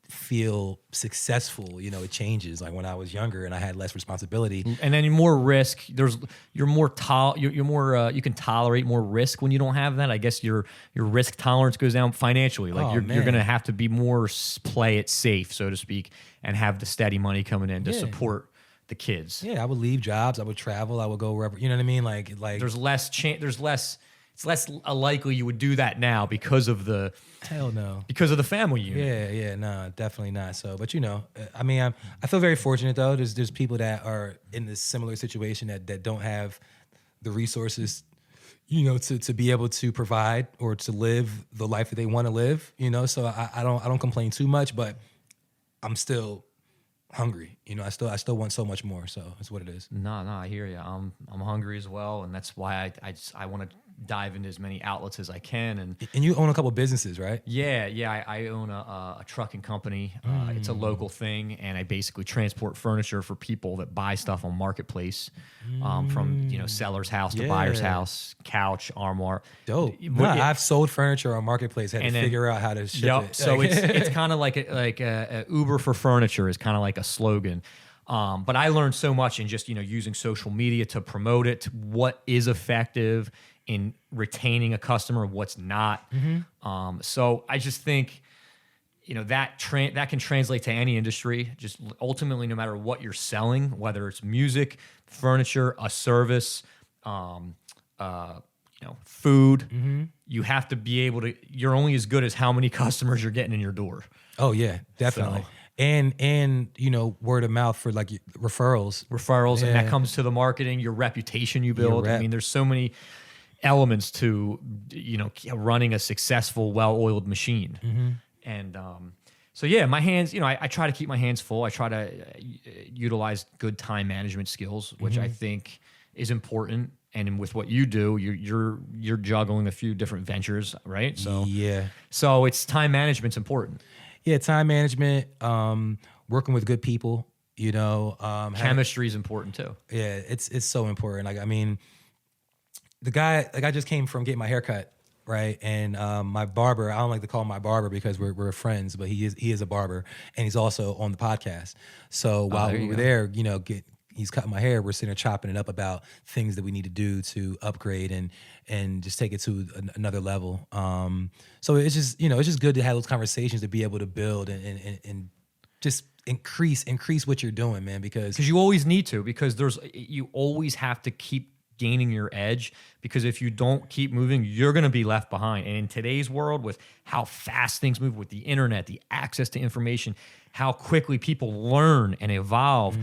feel successful, it changes. Like when I was younger and I had less responsibility, and then more risk. You can tolerate more risk when you don't have that. I guess your risk tolerance goes down financially. Like you're gonna have to be more play it safe, so to speak, and have the steady money coming in to support the kids. Yeah, I would leave jobs. I would travel. I would go wherever. You know what I mean? Like there's less chance. It's less likely you would do that now because of the family unit. Yeah, no, definitely not. So, but I mean, I feel very fortunate though. There's people that are in this similar situation that don't have the resources, to be able to provide or to live the life that they want to live. So I don't complain too much, but I'm still hungry. I still want so much more. So that's what it is. No, I hear you. I'm hungry as well, and that's why I want to dive into as many outlets as I can. And you own a couple of businesses, right? Yeah. I own a trucking company. It's a local thing, and I basically transport furniture for people that buy stuff on Marketplace, from seller's house to buyer's house, couch, armoire. Dope. I've sold furniture on Marketplace. Had to figure out how to ship it. So it's kind of like a Uber for furniture is kind of like a slogan. But I learned so much in just using social media to promote it, what is effective in retaining a customer, what's not. So I just think, that that can translate to any industry. Just ultimately, no matter what you're selling, whether it's music, furniture, a service, food, you have to be able to. You're only as good as how many customers you're getting in your door. Oh yeah, definitely. So- And word of mouth for like referrals. And Yeah. that comes to the marketing, your reputation you build. I rep. mean, there's so many elements to running a successful, well-oiled machine. And so yeah, my hands, I try to keep my hands full. I try to utilize good time management skills, which I think is important. And with what you do, you're juggling a few different ventures, right? So Yeah. so it's time management's important. Yeah, time management, working with good people, Chemistry is important too. yeah, it's so important. Like, I mean, the guy, like, I just came from getting my hair cut, right? And my barber, I don't like to call him my barber because we're friends, but he is a barber, and he's also on the podcast. So while there we you were go. there, he's cutting my hair. We're sitting there chopping it up about things that we need to do to upgrade and just take it to another level. So it's just it's just good to have those conversations, to be able to build and just increase what you're doing, man. Because Because you always need to, because you always have to keep gaining your edge, because if you don't keep moving, you're going to be left behind. And in today's world, with how fast things move, with the internet, the access to information, how quickly people learn and evolve,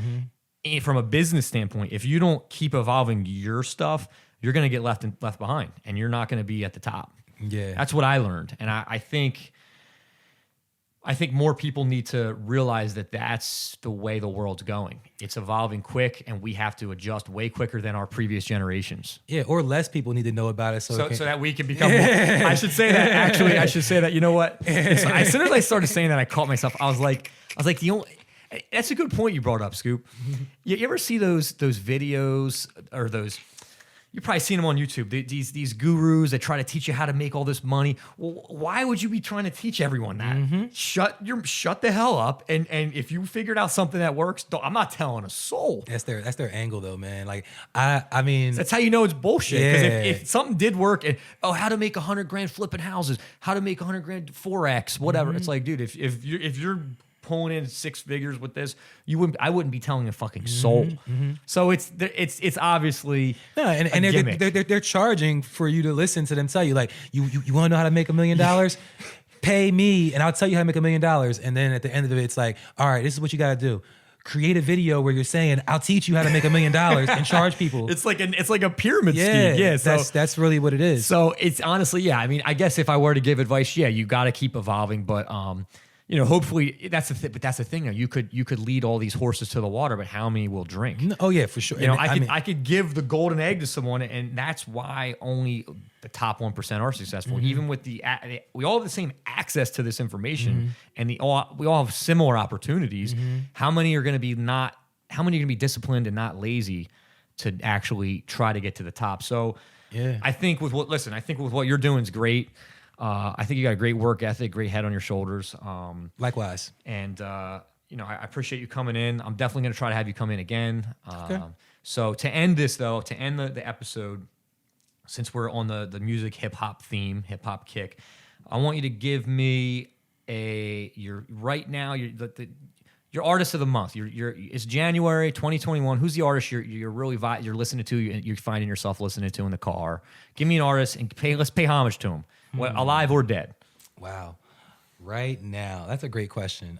and from a business standpoint, if you don't keep evolving your stuff, you're going to get left behind, and you're not going to be at the top. yeah, That's what I learned, and I think more people need to realize that that's the way the world's going. It's evolving quick, and we have to adjust way quicker than our previous generations. yeah, or less people need to know about it. So that we can become more. I should say that, actually. I should say that, you know what? As soon as I started saying that, I caught myself. I was like, the only. That's a good point you brought up, Scoop. You ever see those videos, or those? You've probably seen them on YouTube. These gurus that try to teach you how to make all this money. Well, why would you be trying to teach everyone that? Shut the hell up. And if you figured out something that works, I'm not telling a soul. that's their angle, though, man. Like, I mean, That's how you know it's bullshit. Because Yeah. if something did work, and how to make $100,000 flipping houses, how to make $100,000 Forex, whatever. It's like, dude, if you're pulling in six figures with this, I wouldn't be telling a fucking soul. So it's obviously no, a and gimmick. they're charging for you to listen to them tell you, like, you want to know how to make $1 million? Pay me, and I'll tell you how to make $1 million. And then at the end of it, it's like, all right, this is what you got to do. Create a video where you're saying, I'll teach you how to make $1 million and charge people. It's like a pyramid yeah, scheme. Yeah, so that's really what it is. so it's honestly, yeah. I mean, I guess if I were to give advice, yeah, you got to keep evolving, but hopefully that's the thing. Though. You could lead all these horses to the water, but how many will drink? Oh yeah, for sure. I could give the golden egg to someone, and that's why only the top 1% are successful. Even with we all have the same access to this information, and we all have similar opportunities. How many are going to be disciplined and not lazy to actually try to get to the top? So, Yeah. I think with what you're doing is great. I think you got a great work ethic, great head on your shoulders. Likewise. And I appreciate you coming in. I'm definitely going to try to have you come in again. So to end this, though, to end the episode, since we're on the music hip hop theme, hip hop kick, I want you to give me your artist of the month. It's January 2021. Who's the artist you're really you're listening to? You're finding yourself listening to in the car. Give me an artist and let's pay homage to him, alive or dead. Wow. Right now, that's a great question.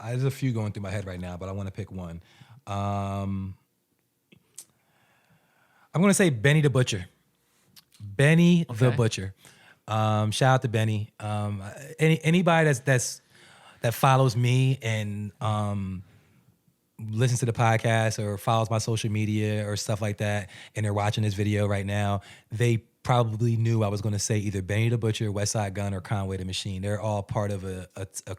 There's a few going through my head right now, but I want to pick one. I'm going to say Benny the Butcher. Benny the Okay. Butcher. Shout out to Benny. Anybody that follows me and listens to the podcast or follows my social media or stuff like that, and they're watching this video right now, they probably knew I was going to say either Benny the Butcher, Westside Gun, or Conway the Machine. They're all part of a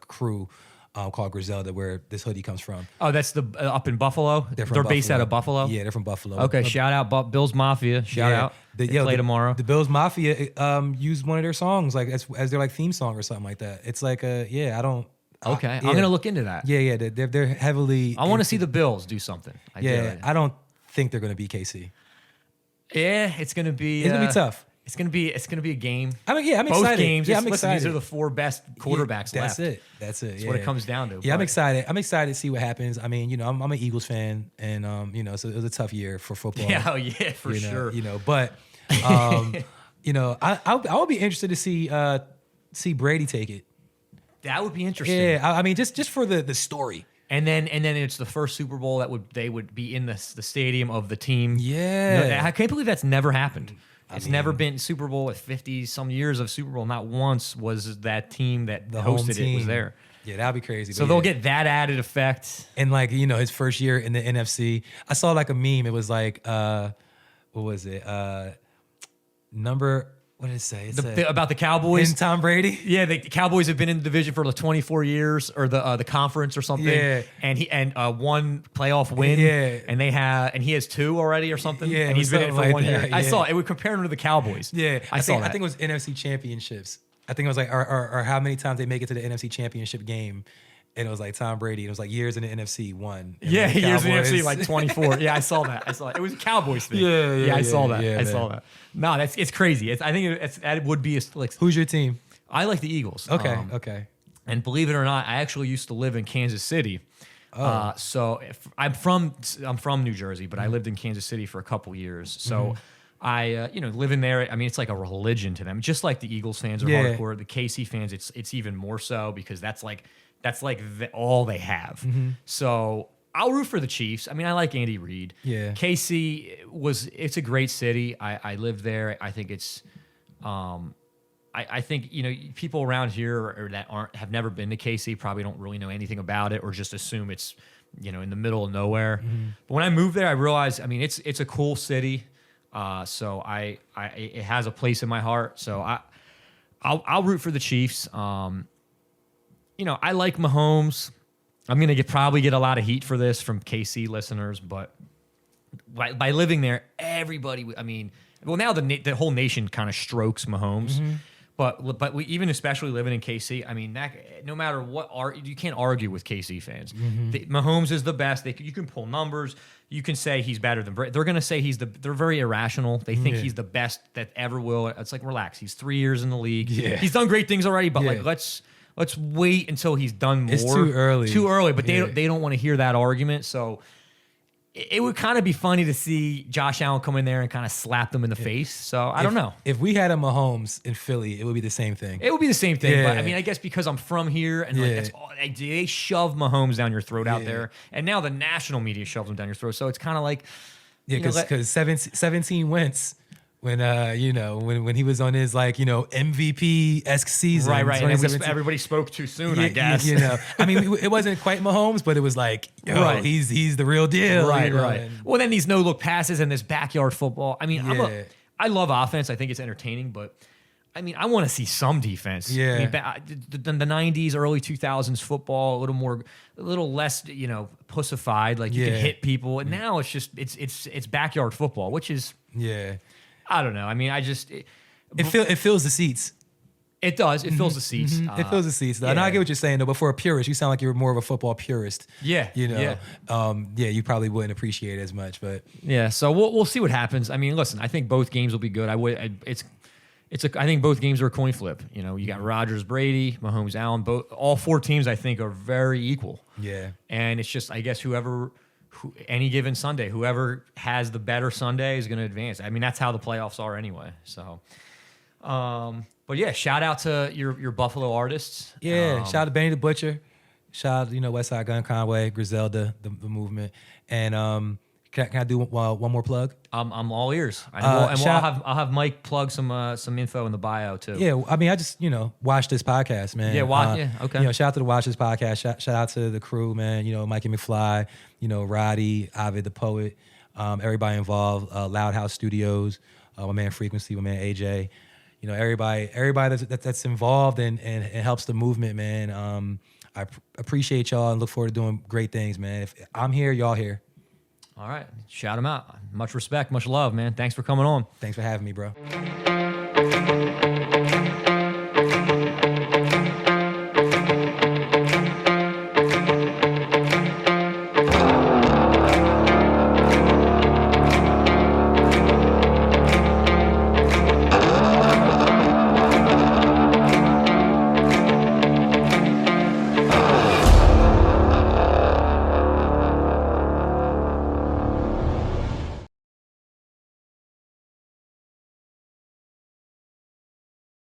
crew called Griselda, where this hoodie comes from. Oh, that's up in Buffalo. They're from They're based out Buffalo. of Buffalo. Yeah, they're from Buffalo. Okay, shout out Bill's Mafia. Shout out. They play tomorrow. The Bills Mafia used one of their songs like as their like theme song or something like that. It's like Okay, yeah. I'm gonna look into that. Yeah, they're heavily. I want to see the Bills do something. I don't think they're gonna be KC. Yeah, it's gonna be. It's gonna be tough. It's gonna be a game. I mean, yeah, I'm Both excited. games. Yeah, Listen, I'm excited. These are the 4 best quarterbacks That's left. it. That's it. That's what it comes down to. Yeah, I'm But- excited. I'm excited to see what happens. I mean, I'm an Eagles fan, and so it was a tough year for football. Yeah, oh yeah, for you know, sure. But I would be interested to see Brady take it. That would be interesting. Yeah, I mean, just for the story. And then it's the first Super Bowl that they would be in the stadium of the team. Yeah. No, I can't believe that's never happened. It's never been Super Bowl with 50 some years of Super Bowl. Not once was that team that The home hosted team it was there. Yeah, that'd be crazy. So but they'll yeah. get that added effect. And like, his first year in the NFC, I saw like a meme. It was like, what was it? What did it say? It said, About the Cowboys. and Tom Brady. Yeah, the Cowboys have been in the division for like 24 years, or the conference or something. Yeah. and one playoff win. Yeah. and he has 2 already or something. Yeah, and he's been in it for something like 1 year. that, I yeah. saw it. Would compare him to the Cowboys. Yeah, I saw that. I think it was NFC championships. I think it was like, or how many times they make it to the NFC championship game. And it was like Tom Brady. And it was like years in the NFC, 1. And Yeah, the years in the Cowboys- NFC, like 24. Yeah, I saw that. It was a Cowboys thing. Yeah, I saw that. yeah, I saw man. that. No, it's crazy. I think it would be like. Who's your team? I like the Eagles. Okay, Um, okay. And believe it or not, I actually used to live in Kansas City. Oh. So I'm from New Jersey, but I Mm-hmm. lived in Kansas City for a couple years. So I living there. I mean, it's like a religion to them. Just like the Eagles fans are Yeah. hardcore, the KC fans, it's even more so because that's like all they have. Mm-hmm. So I'll root for the Chiefs. I mean, I like Andy Reid. Yeah. KC it's a great city. I lived there. I think it's. I think people around here or that have never been to KC probably don't really know anything about it or just assume it's in the middle of nowhere. But when I moved there, I realized it's a cool city. So it has a place in my heart. So I'll root for the Chiefs. I like Mahomes. I'm gonna probably get a lot of heat for this from KC listeners, but by living there, everybody. I mean, well, now the whole nation kind of strokes Mahomes. But we even especially living in KC, I mean, no matter what you can't argue with KC fans. Mahomes is the best. You can pull numbers. You can say he's better than Brady. They're going to say they're very irrational. They think he's the best that ever will. It's like, relax. He's 3 years in the league. Yeah. He's done great things already, but Yeah. like let's wait until he's done more. It's too early. But Yeah. they don't want to hear that argument. So it would kind of be funny to see Josh Allen come in there and kind of slap them in the face. So I don't know. If we had a Mahomes in Philly, it would be the same thing. It would be the same thing, but Yeah. I mean, I guess because I'm from here and like Yeah. that's all, they shove Mahomes down your throat out Yeah. there, and now the national media shoves him down your throat. So it's kind of like, Yeah, because 17 wins when when he was on his MVP-esque season. right, and then 2017. everybody spoke too soon, Yeah, I guess. I mean, it wasn't quite Mahomes, but it was like, Right. he's the real deal. Right. and- Well, then these no look passes and this backyard football. I mean, Yeah. I love offense. I think it's entertaining, but I mean, I want to see some defense. Yeah. I mean, the 90s, early 2000s football, a little less, pussified. Like you can Yeah. hit people, and now it's just it's backyard football, which is Yeah. I don't know. I mean, It fills the seats. it does. It fills the seats. It fills the seats. Though. And I yeah. get what you're saying, though. But for a purist, you sound like you're more of a football purist. Yeah, You probably wouldn't appreciate it as much, but Yeah, so we'll see what happens. I mean, listen, I think both games will be good. I think both games are a coin flip. You got Rodgers, Brady, Mahomes, Allen. All 4 teams I think are very equal. yeah. And it's just I guess any given Sunday, whoever has the better Sunday is going to advance. I mean, that's how the playoffs are anyway. So, but yeah, shout out to your Buffalo artists. Yeah, shout out to Benny the Butcher. Shout out, West Side Gun, Conway, Griselda, the movement. And can I do one more plug? I'm all ears. I'll have Mike plug some info in the bio too. Yeah, I mean, I just watch this podcast, man. Yeah, okay. Shout out to the Watch This podcast. Shout out to the crew, man. Mikey McFly, Roddy, Ovid the poet, everybody involved. Loud House Studios, my man Frequency, my man AJ. Everybody that's involved and helps the movement, man. I appreciate y'all and look forward to doing great things, man. If I'm here, y'all here. All right, shout them out. Much respect, much love, man. Thanks for coming on. Thanks for having me, bro.